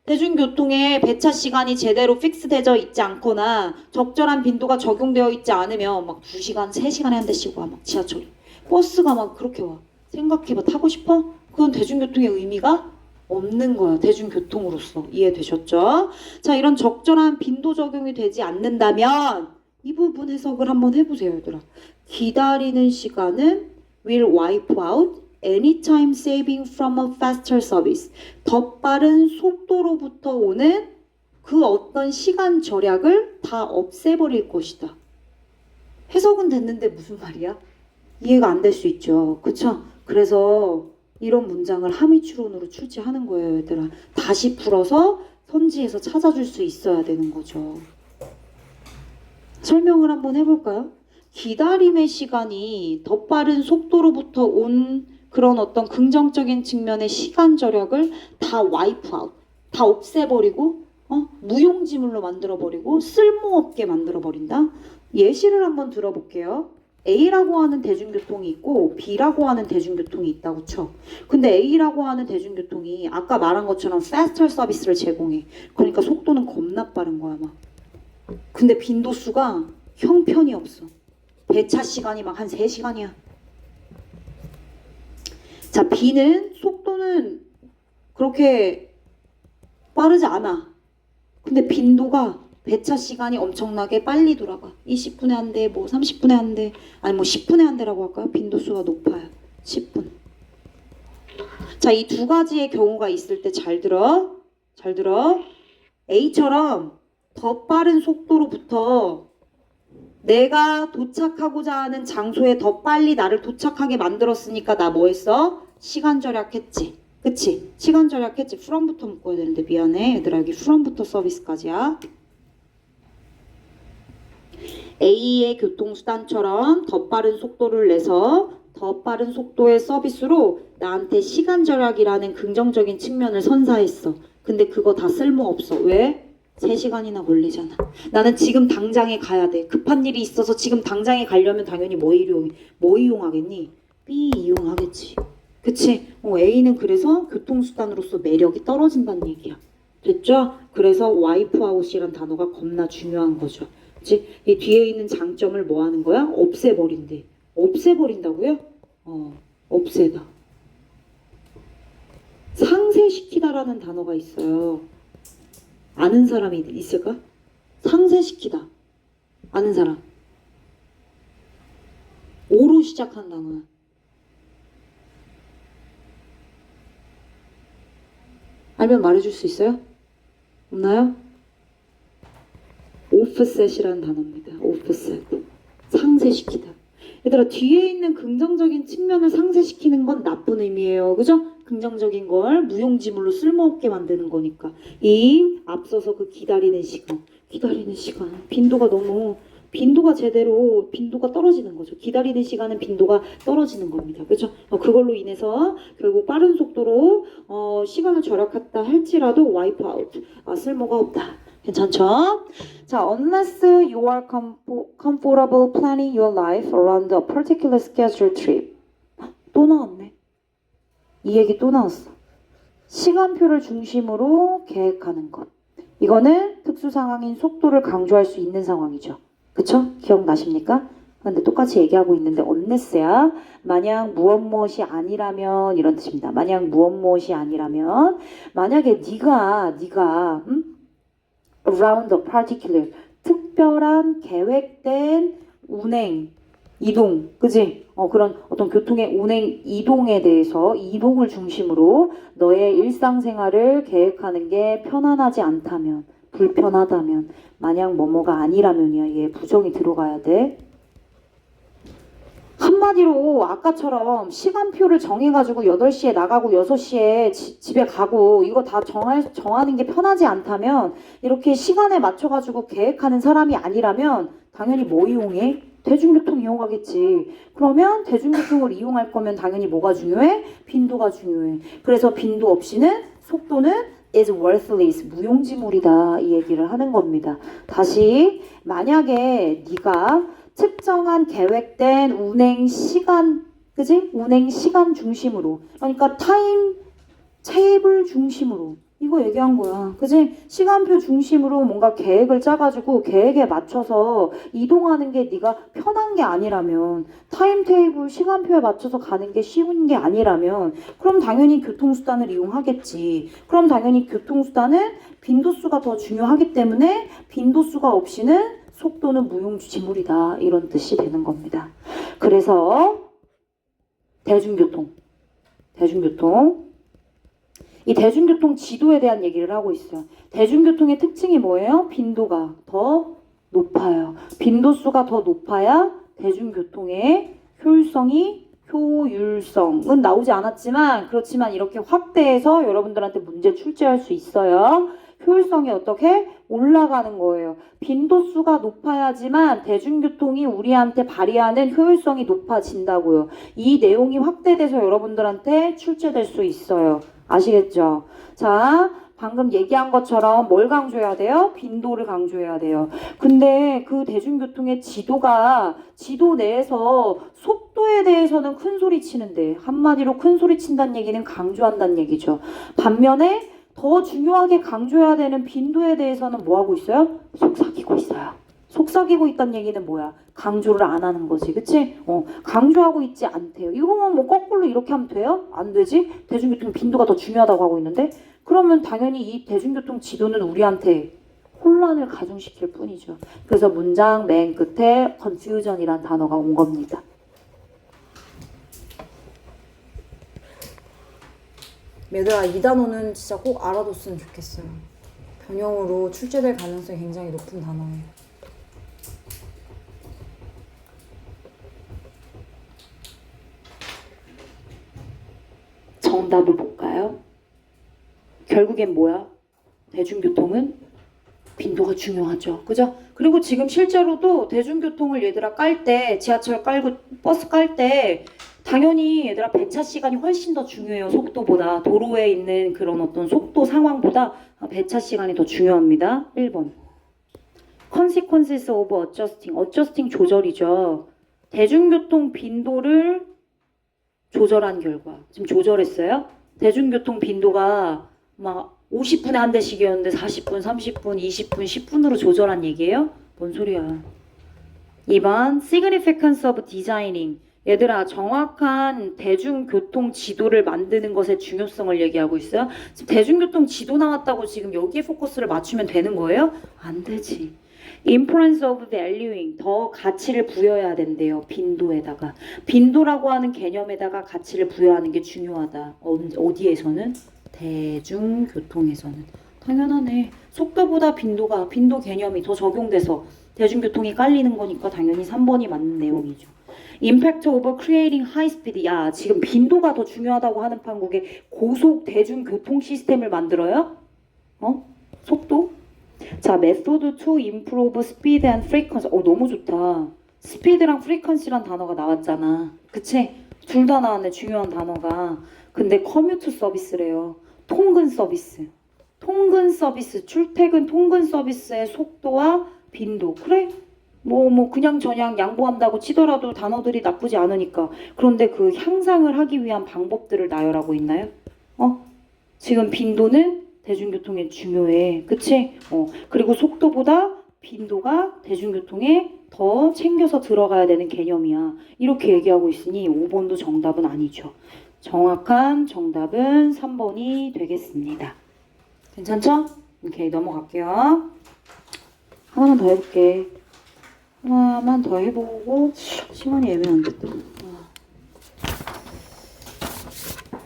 대중교통의 배차 시간이 제대로 픽스되어 있지 않거나 적절한 빈도가 적용되어 있지 않으면 막 2시간, 3시간에 한 대씩 와. 막 지하철이. 버스가 막 그렇게 와. 생각해봐. 타고 싶어? 그건 대중교통의 의미가 없는 거야. 대중교통으로서. 이해되셨죠? 자, 이런 적절한 빈도 적용이 되지 않는다면 이 부분 해석을 한번 해보세요, 얘들아. 기다리는 시간은 will wipe out anytime saving from a faster service. 더 빠른 속도로부터 오는 그 어떤 시간 절약을 다 없애버릴 것이다. 해석은 됐는데 무슨 말이야? 이해가 안 될 수 있죠. 그쵸? 그래서 이런 문장을 함의추론으로 출제하는 거예요, 얘들아. 다시 풀어서 선지에서 찾아줄 수 있어야 되는 거죠. 설명을 한번 해볼까요? 기다림의 시간이 더 빠른 속도로부터 온 그런 어떤 긍정적인 측면의 시간 절약을 다 와이프 아웃, 다 없애버리고 무용지물로 만들어버리고 쓸모없게 만들어버린다. 예시를 한번 들어볼게요. A라고 하는 대중교통이 있고 B라고 하는 대중교통이 있다고 쳐. 근데 A라고 하는 대중교통이 아까 말한 것처럼 faster 서비스를 제공해. 그러니까 속도는 겁나 빠른 거야 막. 근데 빈도수가 형편이 없어. 배차 시간이 막 한 3시간이야. 자, B는 속도는 그렇게 빠르지 않아. 근데 빈도가 배차 시간이 엄청나게 빨리 돌아가. 20분에 한 대, 뭐 30분에 한 대, 아니 뭐 10분에 한 대라고 할까요? 빈도수가 높아요. 10분. 자, 이 두 가지의 경우가 있을 때 잘 들어. 잘 들어. A처럼 더 빠른 속도로부터 내가 도착하고자 하는 장소에 더 빨리 나를 도착하게 만들었으니까 나 뭐 했어? 시간 절약했지. 그치? 시간 절약했지. from부터 묶어야 되는데 미안해. 얘들아 여기 from부터 서비스까지야. A의 교통수단처럼 더 빠른 속도를 내서 더 빠른 속도의 서비스로 나한테 시간 절약이라는 긍정적인 측면을 선사했어. 근데 그거 다 쓸모없어. 왜? 3시간이나 걸리잖아. 나는 지금 당장에 가야 돼. 급한 일이 있어서 지금 당장에 가려면 당연히 뭐 이용하겠니? B 이용하겠지. 그치? A는 그래서 교통수단으로서 매력이 떨어진다는 얘기야. 됐죠? 그래서 와이프아웃이란 단어가 겁나 중요한 거죠. 그치? 이 뒤에 있는 장점을 뭐 하는 거야? 없애버린대. 없애버린다고요? 없애다. 상쇄시키다라는 단어가 있어요. 아는 사람이 있을까? 상쇄시키다. 아는 사람. 오로 시작한 단어야. 알면 말해줄 수 있어요? 없나요? 오프셋이라는 단어입니다. 오프셋. 상쇄시키다. 얘들아 뒤에 있는 긍정적인 측면을 상쇄시키는 건 나쁜 의미예요. 그죠? 긍정적인 걸 무용지물로 쓸모없게 만드는 거니까. 이 앞서서 그 기다리는 시간. 빈도가 제대로 빈도가 떨어지는 거죠. 기다리는 시간은 빈도가 떨어지는 겁니다. 그렇죠? 그걸로 인해서 결국 빠른 속도로 시간을 절약했다 할지라도 와이프 아웃. 쓸모가 없다. 괜찮죠? 자, unless you are comfortable planning your life around a particular scheduled trip. 또 나왔네. 이 얘기 또 나왔어. 시간표를 중심으로 계획하는 것. 이거는 특수 상황인 속도를 강조할 수 있는 상황이죠. 그쵸? 기억나십니까? 근데 똑같이 얘기하고 있는데 unless야. 만약 무엇이 아니라면 이런 뜻입니다. 만약 무엇이 아니라면 만약에 네가 around a particular 특별한 계획된 운행 이동, 그지? 그런 어떤 교통의 운행 이동에 대해서 이동을 중심으로 너의 일상생활을 계획하는 게 편안하지 않다면, 불편하다면, 만약 뭐뭐가 아니라면이야. 얘 부정이 들어가야 돼. 한마디로 아까처럼 시간표를 정해가지고 8시에 나가고 6시에 집에 가고 이거 다 정하는 게 편하지 않다면 이렇게 시간에 맞춰가지고 계획하는 사람이 아니라면 당연히 뭐 이용해? 대중교통 이용하겠지. 그러면 대중교통을 이용할 거면 당연히 뭐가 중요해? 빈도가 중요해. 그래서 빈도 없이는 속도는 is worthless, 무용지물이다 이 얘기를 하는 겁니다. 다시 만약에 네가 특정한 계획된 운행 시간, 그지? 운행 시간 중심으로, 그러니까 타임 테이블 중심으로 이거 얘기한 거야. 그지? 시간표 중심으로 뭔가 계획을 짜가지고 계획에 맞춰서 이동하는 게 네가 편한 게 아니라면 타임 테이블 시간표에 맞춰서 가는 게 쉬운 게 아니라면 그럼 당연히 교통수단을 이용하겠지. 그럼 당연히 교통수단은 빈도수가 더 중요하기 때문에 빈도수가 없이는 속도는 무용지물이다 이런 뜻이 되는 겁니다. 그래서 대중교통 이 대중교통 지도에 대한 얘기를 하고 있어요. 대중교통의 특징이 뭐예요? 빈도가 더 높아요. 빈도수가 더 높아야 대중교통의 효율성은 나오지 않았지만 그렇지만 이렇게 확대해서 여러분들한테 문제 출제할 수 있어요. 효율성이 어떻게 올라가는 거예요. 빈도수가 높아야지만 대중교통이 우리한테 발휘하는 효율성이 높아진다고요. 이 내용이 확대돼서 여러분들한테 출제될 수 있어요. 아시겠죠? 자, 방금 얘기한 것처럼 뭘 강조해야 돼요? 빈도를 강조해야 돼요. 근데 그 대중교통의 지도 내에서 속도에 대해서는 큰 소리 치는데, 한마디로 큰 소리 친다는 얘기는 강조한다는 얘기죠. 반면에 더 중요하게 강조해야 되는 빈도에 대해서는 뭐 하고 있어요? 속삭이고 있어요. 속삭이고 있다는 얘기는 뭐야? 강조를 안 하는 거지, 그치? 강조하고 있지 않대요. 이거만 뭐 거꾸로 이렇게 하면 돼요? 안 되지? 대중교통 빈도가 더 중요하다고 하고 있는데? 그러면 당연히 이 대중교통 지도는 우리한테 혼란을 가중시킬 뿐이죠. 그래서 문장 맨 끝에 confusion이란 단어가 온 겁니다. 얘들아, 이 단어는 진짜 꼭 알아뒀으면 좋겠어요. 변형으로 출제될 가능성이 굉장히 높은 단어예요. 정답을 볼까요? 결국엔 뭐야? 대중교통은 빈도가 중요하죠. 그죠? 그리고 지금 실제로도 대중교통을 얘들아 깔 때, 지하철 깔고 버스 깔 때 당연히 얘들아 배차 시간이 훨씬 더 중요해요. 속도보다. 도로에 있는 그런 어떤 속도 상황보다 배차 시간이 더 중요합니다. 1번. Consequences of adjusting. adjusting 조절이죠. 대중교통 빈도를 조절한 결과. 지금 조절했어요? 대중교통 빈도가 막 50분에 한 대씩이었는데 40분, 30분, 20분, 10분으로 조절한 얘기예요? 뭔 소리야. 2번 Significance of Designing. 얘들아, 정확한 대중교통 지도를 만드는 것의 중요성을 얘기하고 있어요. 지금 대중교통 지도 나왔다고 지금 여기에 포커스를 맞추면 되는 거예요? 안 되지. Importance of valuing. 더 가치를 부여해야 된대요. 빈도에다가. 빈도라고 하는 개념에다가 가치를 부여하는 게 중요하다. 어디에서는? 대중교통에서는. 당연하네. 속도보다 빈도 개념이 더 적용돼서 대중교통이 깔리는 거니까 당연히 3번이 맞는 내용이죠. Impact of creating high speed. 야, 지금 빈도가 더 중요하다고 하는 판국에 고속 대중교통 시스템을 만들어요? 속도? 자, method to improve speed and frequency. 너무 좋다. 스피드랑 frequency란 단어가 나왔잖아. 그치? 둘 다 나왔네, 중요한 단어가. 근데 커뮤트 서비스래요. 통근 서비스. 통근 서비스, 출퇴근 통근 서비스의 속도와 빈도. 그래? 뭐 그냥 저냥 양보한다고 치더라도 단어들이 나쁘지 않으니까. 그런데 그 향상을 하기 위한 방법들을 나열하고 있나요? 지금 빈도는 대중교통에 중요해. 그치? 그리고 속도보다 빈도가 대중교통에 더 챙겨서 들어가야 되는 개념이야. 이렇게 얘기하고 있으니 5번도 정답은 아니죠. 정확한 정답은 3번이 되겠습니다. 괜찮죠? 오케이, 넘어갈게요. 하나만 더 해볼게. 하나만 더 해보고 시간이 애매한데 또.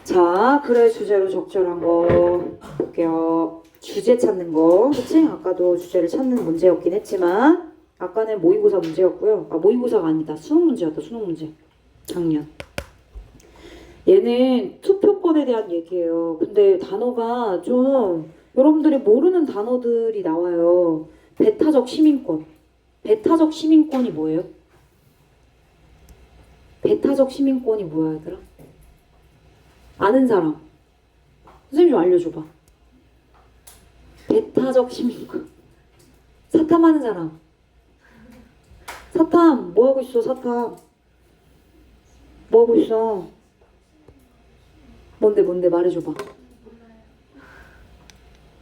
자, 글의 주제로 적절한 거 볼게요. 주제 찾는 거. 그치? 아까도 주제를 찾는 문제였긴 했지만 아까는 모의고사 문제였고요. 모의고사가 아니다. 수능 문제였다. 수능 문제. 작년. 얘는 투표권에 대한 얘기예요. 근데 단어가 좀 여러분들이 모르는 단어들이 나와요. 배타적 시민권. 배타적 시민권이 뭐예요? 배타적 시민권이 뭐야, 얘들아? 아는 사람. 선생님 좀 알려줘봐. 배타적 시민권. 사탐하는 사람. 사탐. 뭐하고 있어, 사탐? 뭐하고 있어? 뭔데 말해줘봐.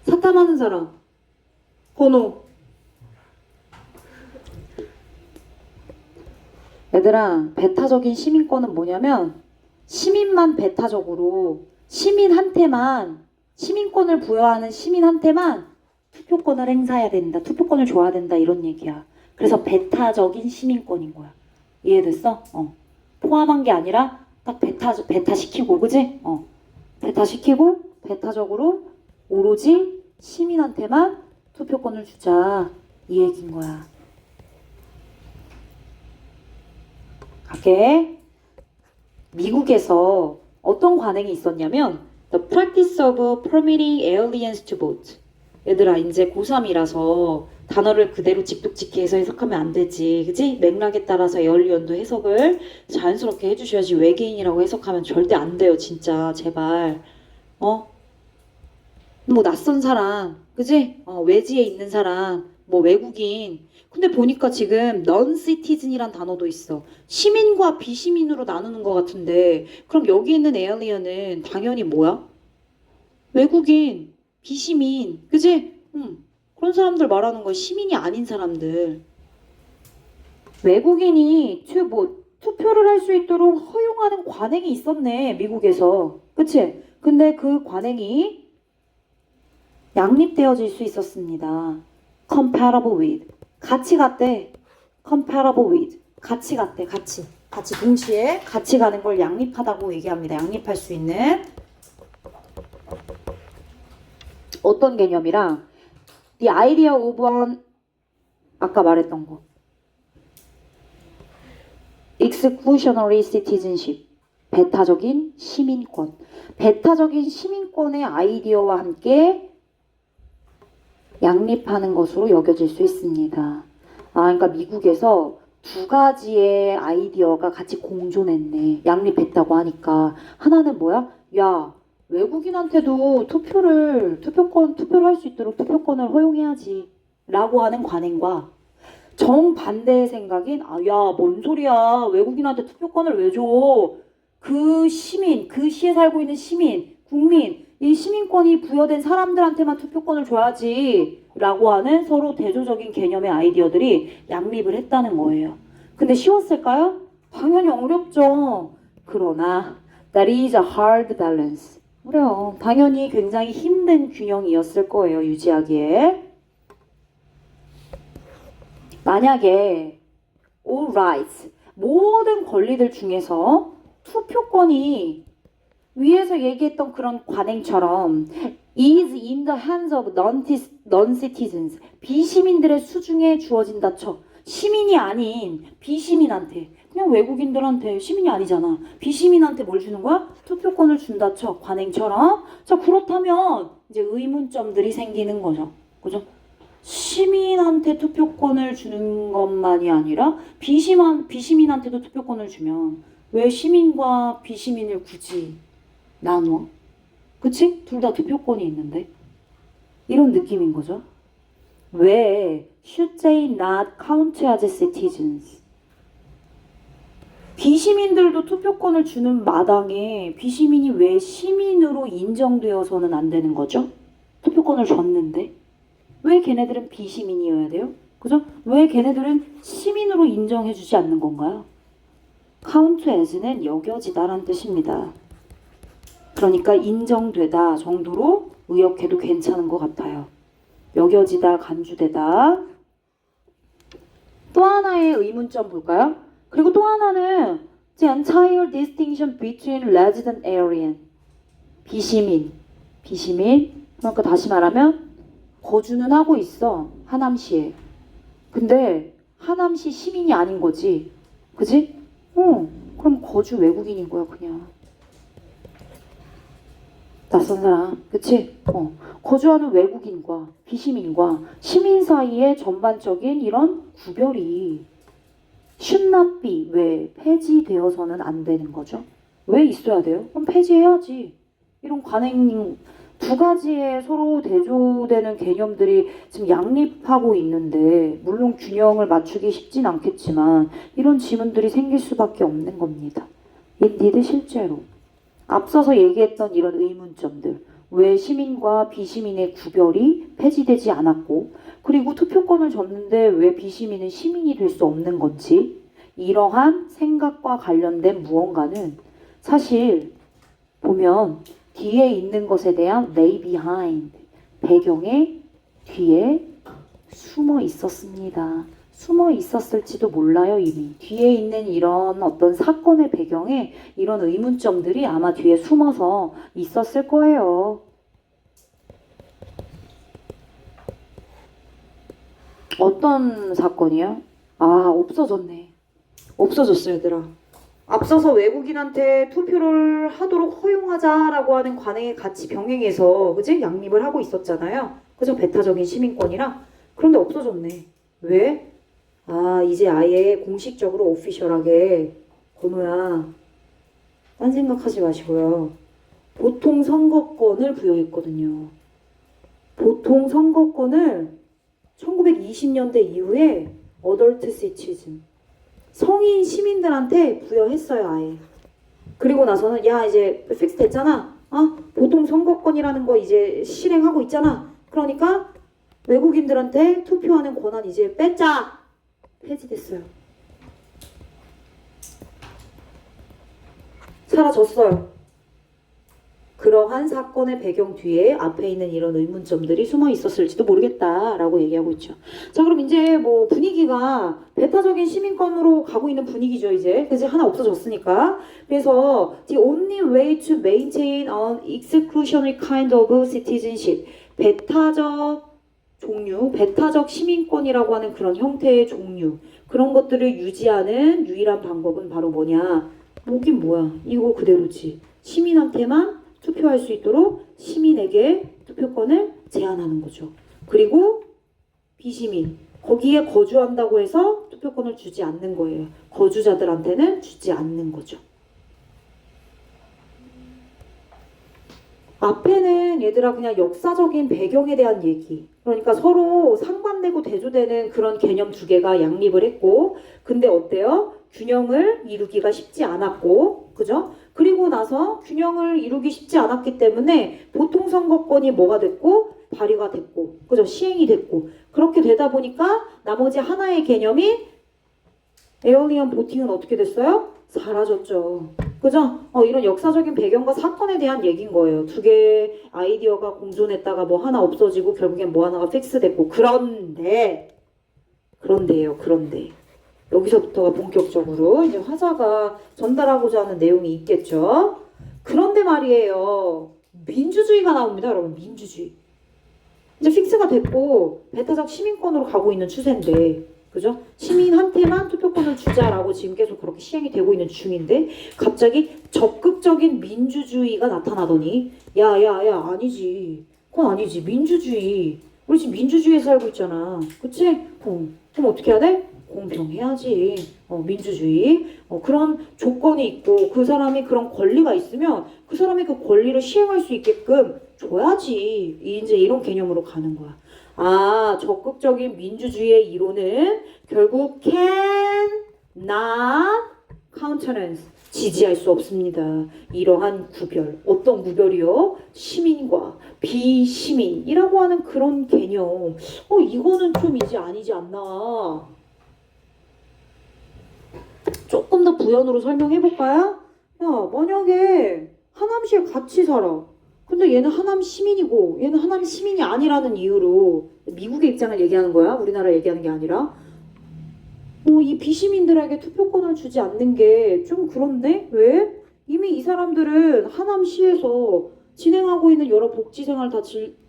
사탐하는 사람. 번호. 얘들아, 배타적인 시민권은 뭐냐면 시민만 배타적으로 시민한테만 시민권을 부여하는 시민한테만 투표권을 행사해야 된다. 투표권을 줘야 된다. 이런 얘기야. 그래서 배타적인 시민권인 거야. 이해됐어? 포함한 게 아니라 딱 배타시키고, 그지? 배타시키고 배타적으로 오로지 시민한테만 투표권을 주자. 이 얘기인 거야. 갈게. 미국에서 어떤 관행이 있었냐면 The practice of permitting aliens to vote. 얘들아, 이제 고3이라서 단어를 그대로 직독직해서 해석하면 안 되지. 그치? 맥락에 따라서 에얼리언도 해석을 자연스럽게 해주셔야지. 외계인이라고 해석하면 절대 안 돼요. 진짜 제발. 뭐 낯선 사람, 그지? 외지에 있는 사람, 뭐 외국인. 근데 보니까 지금 non-citizen이란 단어도 있어. 시민과 비시민으로 나누는 것 같은데, 그럼 여기 있는 에얼리언은 당연히 뭐야? 외국인, 비시민, 그지? 그런 사람들 말하는 거야. 시민이 아닌 사람들. 외국인이 투표를 할 수 있도록 허용하는 관행이 있었네, 미국에서. 그치? 근데 그 관행이 양립되어질 수 있었습니다. compatible with. 같이 갔대. compatible with. 같이 갔대, 같이. 같이 동시에 같이 가는 걸 양립하다고 얘기합니다. 양립할 수 있는. 어떤 개념이랑 the idea of an 아까 말했던 거. exclusionary citizenship. 배타적인 시민권. 배타적인 시민권의 아이디어와 함께 양립하는 것으로 여겨질 수 있습니다. 그러니까 미국에서 두 가지의 아이디어가 같이 공존했네. 양립했다고 하니까. 하나는 뭐야? 야, 외국인한테도 투표를 할 수 있도록 투표권을 허용해야지. 라고 하는 관행과 정반대의 생각인, 야, 뭔 소리야. 외국인한테 투표권을 왜 줘? 그 시민, 그 시에 살고 있는 시민, 국민, 이 시민권이 부여된 사람들한테만 투표권을 줘야지. 라고 하는 서로 대조적인 개념의 아이디어들이 양립을 했다는 거예요. 근데 쉬웠을까요? 당연히 어렵죠. 그러나, that is a hard balance. 그래요. 당연히 굉장히 힘든 균형이었을 거예요, 유지하기에. 만약에 all rights, 모든 권리들 중에서 투표권이 위에서 얘기했던 그런 관행처럼 is in the hands of non-citizens, 비시민들의 수중에 주어진다 쳐. 시민이 아닌 비시민한테, 그냥 외국인들한테, 시민이 아니잖아. 비시민한테 뭘 주는 거야? 투표권을 준다 쳐. 관행처럼. 자, 그렇다면 이제 의문점들이 생기는 거죠. 그죠? 시민한테 투표권을 주는 것만이 아니라 비시민한테도 투표권을 주면 왜 시민과 비시민을 굳이 나누어? 그치? 둘 다 투표권이 있는데 이런 느낌인 거죠. 왜 should they not count as citizens? 비시민들도 투표권을 주는 마당에 비시민이 왜 시민으로 인정되어서는 안 되는 거죠? 투표권을 줬는데 왜 걔네들은 비시민이어야 돼요? 그죠? 왜 걔네들은 시민으로 인정해주지 않는 건가요? count as는 여겨지다라는 뜻입니다. 그러니까 인정되다 정도로 의역해도 괜찮은 것 같아요. 여겨지다, 간주되다. 또 하나의 의문점 볼까요? 그리고 또 하나는 the entire distinction between resident alien. 비시민. 그러니까 다시 말하면 거주는 하고 있어. 하남시에. 근데 하남시 시민이 아닌 거지. 그지? 그럼 거주 외국인인 거야 그냥. 낯선 사람. 그치? 거주하는 외국인과 비시민과 시민 사이의 전반적인 이런 구별이 should not be, 왜 폐지되어서는 안 되는 거죠? 왜 있어야 돼요? 그럼 폐지해야지. 이런 관행 두 가지의 서로 대조되는 개념들이 지금 양립하고 있는데 물론 균형을 맞추기 쉽진 않겠지만 이런 지문들이 생길 수밖에 없는 겁니다. 인디드 실제로 앞서서 얘기했던 이런 의문점들, 왜 시민과 비시민의 구별이 폐지되지 않았고 그리고 투표권을 줬는데 왜 비시민은 시민이 될 수 없는 건지, 이러한 생각과 관련된 무언가는 사실 보면 뒤에 있는 것에 대한 lay behind, 배경의 뒤에 숨어 있었습니다. 숨어 있었을지도 몰라요. 이미 뒤에 있는 이런 어떤 사건의 배경에 이런 의문점들이 아마 뒤에 숨어서 있었을 거예요. 어떤 사건이요? 없어졌네. 없어졌어요, 얘들아. 앞서서 외국인한테 투표를 하도록 허용하자라고 하는 관행에 같이 병행해서 그지? 양립을 하고 있었잖아요. 그죠? 배타적인 시민권이랑. 그런데 없어졌네. 왜? 이제 아예 공식적으로 오피셜하게 건우야, 딴 생각하지 마시고요. 보통 선거권을 부여했거든요. 보통 선거권을 1920년대 이후에 어덜트 시티즌 성인 시민들한테 부여했어요 아예. 그리고 나서는 야 이제 픽스 됐잖아. 보통 선거권이라는 거 이제 실행하고 있잖아. 그러니까 외국인들한테 투표하는 권한 이제 뺐자. 폐지됐어요. 사라졌어요. 그러한 사건의 배경 뒤에 앞에 있는 이런 의문점들이 숨어 있었을지도 모르겠다라고 얘기하고 있죠. 자, 그럼 이제 뭐 분위기가 배타적인 시민권으로 가고 있는 분위기죠, 이제. 그래서 하나 없어졌으니까. 그래서 the only way to maintain an exclusionary kind of citizenship. 배타적 종류, 배타적 시민권이라고 하는 그런 형태의 종류. 그런 것들을 유지하는 유일한 방법은 바로 뭐냐? 뭐긴 뭐야. 이거 그대로지. 시민한테만 투표할 수 있도록 시민에게 투표권을 제한하는 거죠. 그리고 비시민, 거기에 거주한다고 해서 투표권을 주지 않는 거예요. 거주자들한테는 주지 않는 거죠. 앞에는 얘들아 그냥 역사적인 배경에 대한 얘기. 그러니까 서로 상반되고 대조되는 그런 개념 두 개가 양립을 했고, 근데 어때요? 균형을 이루기가 쉽지 않았고, 그죠? 그리고 나서 균형을 이루기 쉽지 않았기 때문에 보통 선거권이 뭐가 됐고, 발의가 됐고, 그죠? 시행이 됐고, 그렇게 되다 보니까 나머지 하나의 개념이 에어리언 보팅은 어떻게 됐어요? 사라졌죠. 그죠? 이런 역사적인 배경과 사건에 대한 얘기인 거예요. 두 개의 아이디어가 공존했다가 뭐 하나 없어지고 결국엔 뭐 하나가 픽스됐고. 그런데 여기서부터가 본격적으로 이제 화자가 전달하고자 하는 내용이 있겠죠. 그런데 말이에요. 민주주의가 나옵니다, 여러분. 민주주의. 이제 픽스가 됐고 배타적 시민권으로 가고 있는 추세인데, 그죠? 시민한테만 투표권을 주자라고 지금 계속 그렇게 시행이 되고 있는 중인데 갑자기 적극적인 민주주의가 나타나더니 야야야 아니지. 그건 아니지. 민주주의. 우리 지금 민주주의에 살고 있잖아. 그치? 그럼 어떻게 해야 돼? 공평해야지. 민주주의. 그런 조건이 있고 그 사람이 그런 권리가 있으면 그 사람이 그 권리를 시행할 수 있게끔 줘야지. 이제 이런 개념으로 가는 거야. 적극적인 민주주의의 이론은 결국 can not countenance, 지지할 수 없습니다. 이러한 구별. 어떤 구별이요? 시민과 비시민이라고 하는 그런 개념. 이거는 좀 이제 아니지 않나. 조금 더 부연으로 설명해볼까요? 야, 만약에 하남시에 같이 살아. 근데 얘는 하남 시민이고 얘는 하남 시민이 아니라는 이유로 미국의 입장을 얘기하는 거야. 우리나라 얘기하는 게 아니라. 이 비시민들에게 투표권을 주지 않는 게 좀 그런데? 왜? 이미 이 사람들은 하남시에서 진행하고 있는 여러 복지생활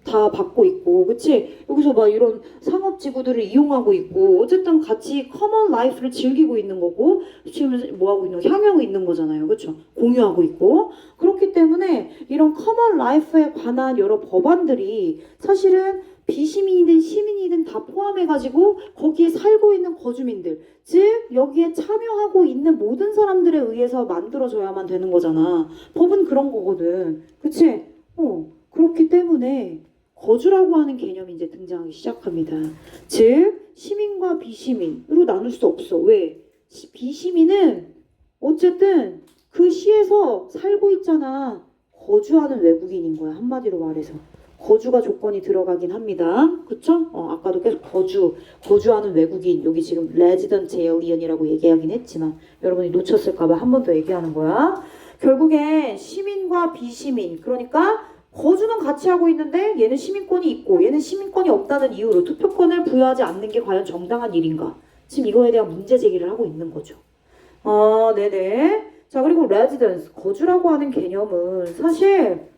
다 받고 있고, 그치? 여기서 막 이런 상업지구들을 이용하고 있고, 어쨌든 같이 커먼 라이프를 즐기고 있는 거고, 지금 뭐 하고 있는 거? 향유하고 있는 거잖아요. 그쵸? 공유하고 있고. 그렇기 때문에 이런 커먼 라이프에 관한 여러 법안들이 사실은 비시민이든 시민이든 다 포함해가지고 거기에 살고 있는 거주민들, 즉 여기에 참여하고 있는 모든 사람들에 의해서 만들어져야만 되는 거잖아. 법은 그런 거거든. 그치? 그렇기 때문에 거주라고 하는 개념이 이제 등장하기 시작합니다. 즉 시민과 비시민으로 나눌 수 없어. 왜? 비시민은 어쨌든 그 시에서 살고 있잖아. 거주하는 외국인인 거야. 한마디로 말해서. 거주가 조건이 들어가긴 합니다. 그쵸? 아까도 계속 거주하는 외국인, 여기 지금 resident alien이라고 얘기하긴 했지만 여러분이 놓쳤을까봐 한 번 더 얘기하는 거야. 결국엔 시민과 비시민, 그러니까 거주는 같이 하고 있는데 얘는 시민권이 있고 얘는 시민권이 없다는 이유로 투표권을 부여하지 않는 게 과연 정당한 일인가? 지금 이거에 대한 문제 제기를 하고 있는 거죠. 네네. 자, 그리고 residence, 거주라고 하는 개념은 사실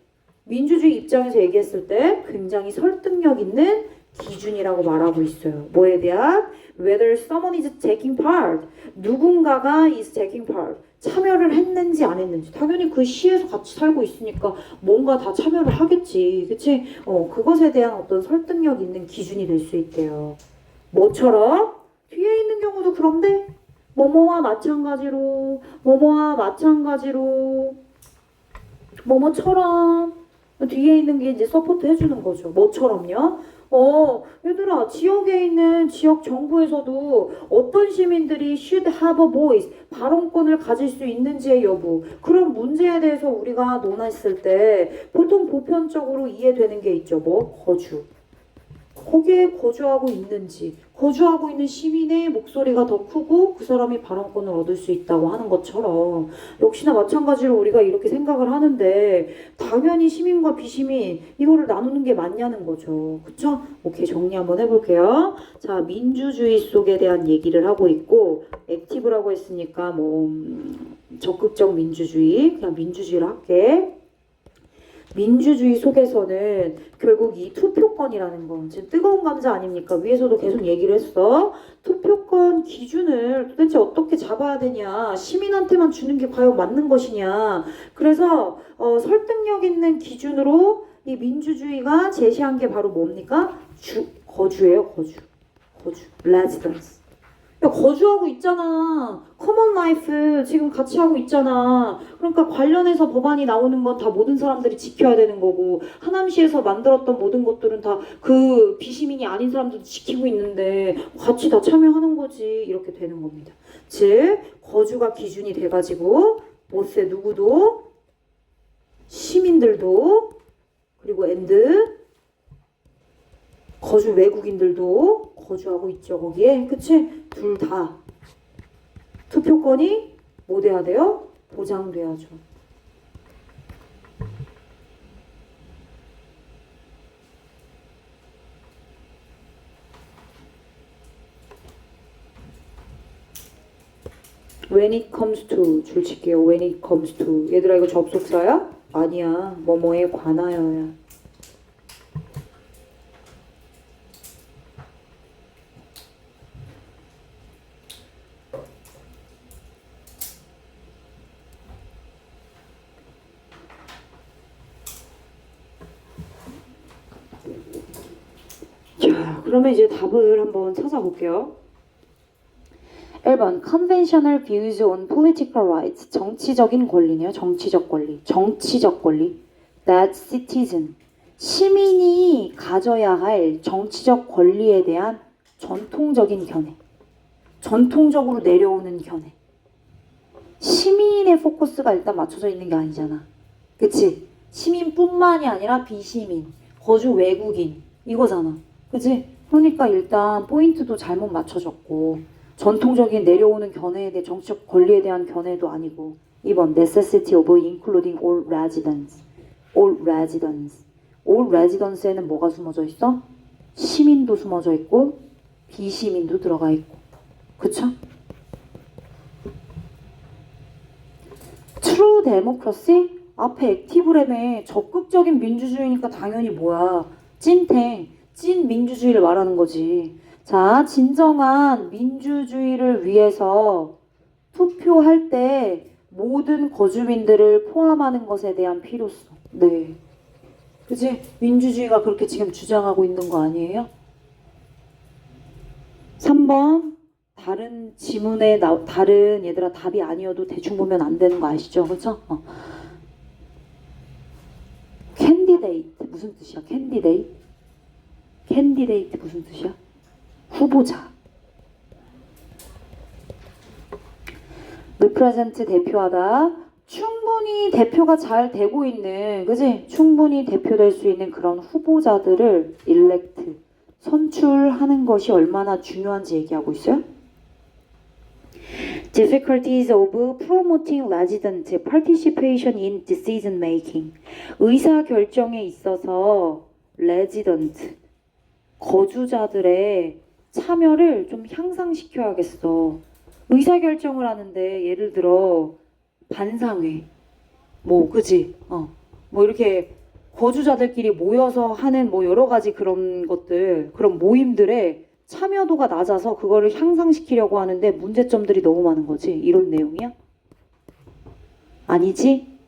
민주주의 입장에서 얘기했을 때 굉장히 설득력 있는 기준이라고 말하고 있어요. 뭐에 대한? Whether someone is taking part. 누군가가 is taking part. 참여를 했는지 안 했는지. 당연히 그 시에서 같이 살고 있으니까 뭔가 다 참여를 하겠지. 그치? 그것에 대한 어떤 설득력 있는 기준이 될 수 있대요. 뭐처럼? 뒤에 있는 경우도 그런데 뭐뭐와 마찬가지로 뭐뭐처럼 뒤에 있는 게 이제 서포트 해주는 거죠. 뭐처럼요? 얘들아, 지역에 있는 지역 정부에서도 어떤 시민들이 should have a voice, 발언권을 가질 수 있는지의 여부, 그런 문제에 대해서 우리가 논했을 때 보통 보편적으로 이해되는 게 있죠. 거주. 거기에 거주하고 있는지, 거주하고 있는 시민의 목소리가 더 크고 그 사람이 발언권을 얻을 수 있다고 하는 것처럼 역시나 마찬가지로 우리가 이렇게 생각을 하는데 당연히 시민과 비시민 이거를 나누는 게 맞냐는 거죠. 그쵸? 오케이, 정리 한번 해볼게요. 자, 민주주의 속에 대한 얘기를 하고 있고 액티브라고 했으니까 적극적 민주주의, 그냥 민주주의를 할게. 민주주의 속에서는 결국 이 투표권이라는 거, 지금 뜨거운 감자 아닙니까? 위에서도 계속 얘기를 했어. 투표권 기준을 도대체 어떻게 잡아야 되냐? 시민한테만 주는 게 과연 맞는 것이냐? 그래서 설득력 있는 기준으로 이 민주주의가 제시한 게 바로 뭡니까? 거주예요, 거주. residence. 야, 거주하고 있잖아. 커먼 라이프 지금 같이 하고 있잖아. 그러니까 관련해서 법안이 나오는 건 다 모든 사람들이 지켜야 되는 거고 하남시에서 만들었던 모든 것들은 다 그 비시민이 아닌 사람들도 지키고 있는데 같이 다 참여하는 거지. 이렇게 되는 겁니다. 즉 거주가 기준이 돼가지고 보스의 누구도 시민들도 그리고 거주 외국인들도 거주하고 있죠. 거기에. 그치? 둘 다 투표권이 뭐 돼야 돼요? 보장돼야죠. When it comes to 줄 칠게요. When it comes to 얘들아 이거 접속사야? 아니야. 뭐뭐에 관하여야. 자, 그러면 이제 답을 한번 찾아볼게요. 1번 Conventional views on political rights. 정치적인 권리네요. 정치적 권리. That citizen. 시민이 가져야 할 정치적 권리에 대한 전통적인 견해. 전통적으로 내려오는 견해. 시민의 포커스가 일단 맞춰져 있는 게 아니잖아. 그치? 시민뿐만이 아니라 비시민, 거주 외국인 이거잖아. 그치? 그러니까 일단 포인트도 잘못 맞춰졌고 전통적인 내려오는 견해에 대해 정치적 권리에 대한 견해도 아니고 2번 necessity of including all residents. all residence에는 뭐가 숨어져 있어? 시민도 숨어져 있고 비시민도 들어가 있고 그쵸? true democracy? 앞에 액티브램에 적극적인 민주주의니까 당연히 뭐야? 찐 민주주의를 말하는 거지. 자, 진정한 민주주의를 위해서 투표할 때 모든 거주민들을 포함하는 것에 대한 필요성. 네. 그치? 민주주의가 그렇게 지금 주장하고 있는 거 아니에요? 3번. 다른 지문에 다른 얘들아 답이 아니어도 대충 보면 안 되는 거 아시죠? 그쵸? candidate 무슨 뜻이야? candidate 무슨 뜻이야? 후보자. represent 대표하다. 충분히 대표가 잘 되고 있는, 그지? 충분히 대표될 수 있는 그런 후보자들을 elect, 선출하는 것이 얼마나 중요한지 얘기하고 있어요. Difficulties of promoting resident participation in decision making. 의사 결정에 있어서 resident, 거주자들의 참여를 좀 향상시켜야겠어. 의사결정을 하는데 예를 들어 반상회 그지? 뭐 이렇게 거주자들끼리 모여서 하는 여러 가지 그런 것들, 그런 모임들에 참여도가 낮아서 그거를 향상시키려고 하는데 문제점들이 너무 많은 거지. 이런 내용이야? 아니지?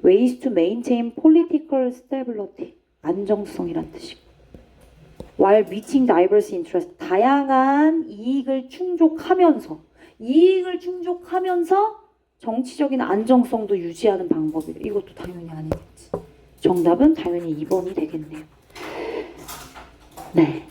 Ways to maintain political stability. 안정성이란 뜻이고. While meeting diverse interests. 다양한 이익을 충족하면서 정치적인 안정성도 유지하는 방법이래. 이것도 당연히 아니겠지. 정답은 당연히 2번이 되겠네요. 네.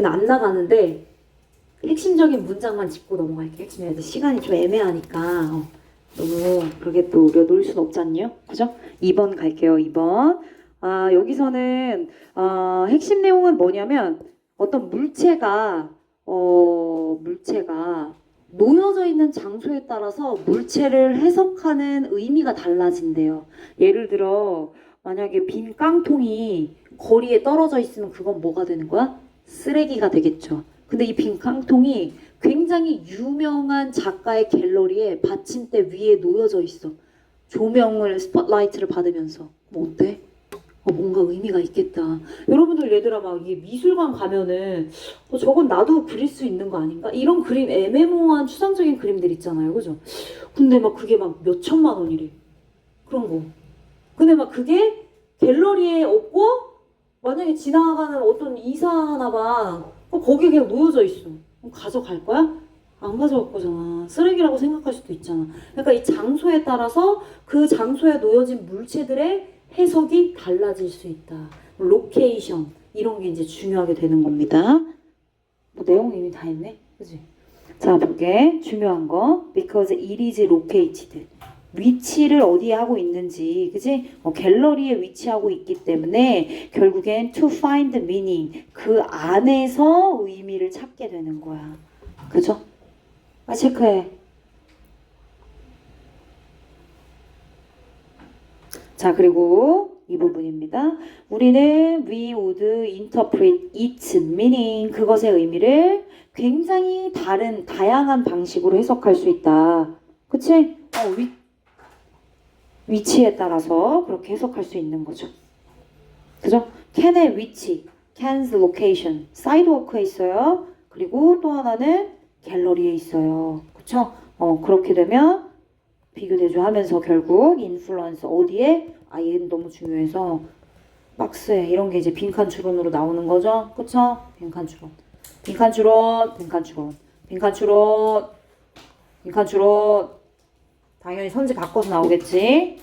안 나가는데 핵심적인 문장만 짚고 넘어갈게요. 핵심적인 시간이 좀 애매하니까 너무 그렇게 또 우리가 놀 수는 없잖요. 그죠? 2번 갈게요. 2번. 여기서는 핵심 내용은 뭐냐면 어떤 물체가 놓여져 있는 장소에 따라서 물체를 해석하는 의미가 달라진대요. 예를 들어 만약에 빈 깡통이 거리에 떨어져 있으면 그건 뭐가 되는 거야? 쓰레기가 되겠죠. 근데 이 빈 깡통이 굉장히 유명한 작가의 갤러리에 받침대 위에 놓여져 있어. 조명을, 스포트라이트를 받으면서. 뭐 어때? 뭔가 의미가 있겠다. 여러분들 얘들아 막 이게 미술관 가면은 저건 나도 그릴 수 있는 거 아닌가? 이런 그림 애매모호한 추상적인 그림들 있잖아요. 그죠? 근데 막 그게 막 몇 천만 원이래. 그런 거. 근데 막 그게 갤러리에 없고 만약에 지나가는 어떤 이사 하나 봐. 거기에 그냥 놓여져 있어. 그럼 가져갈 거야? 안 가져갈 거잖아. 쓰레기라고 생각할 수도 있잖아. 그러니까 이 장소에 따라서 그 장소에 놓여진 물체들의 해석이 달라질 수 있다. 로케이션 이런 게 이제 중요하게 되는 겁니다. 뭐 내용 이미 다 했네, 그지? 자 볼게. 중요한 거 because it is located. 위치를 어디에 하고 있는지, 그지? 갤러리에 위치하고 있기 때문에 결국엔 to find meaning 그 안에서 의미를 찾게 되는 거야. 그죠? 체크해. 자, 그리고 이 부분입니다. 우리는 we would interpret its meaning 그것의 의미를 굉장히 다양한 방식으로 해석할 수 있다. 그치? 위치에 따라서 그렇게 해석할 수 있는 거죠. 그죠? can의 위치, can's location, 사이드워크에 있어요. 그리고 또 하나는 갤러리에 있어요. 그쵸? 그렇게 되면 비교대조하면서 결국 인플루언스 어디에? 얘는 너무 중요해서 박스에 이런 게 이제 빈칸 추론으로 나오는 거죠. 그쵸? 빈칸 추론. 빈칸 추론, 빈칸 추론, 빈칸 추론, 빈칸 추론. 당연히 선지 바꿔서 나오겠지.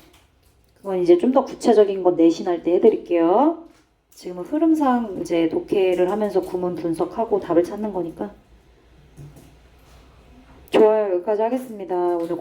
그건 이제 좀 더 구체적인 건 내신할 때 해드릴게요. 지금은 흐름상 이제 독해를 하면서 구문 분석하고 답을 찾는 거니까. 좋아요. 여기까지 하겠습니다. 오늘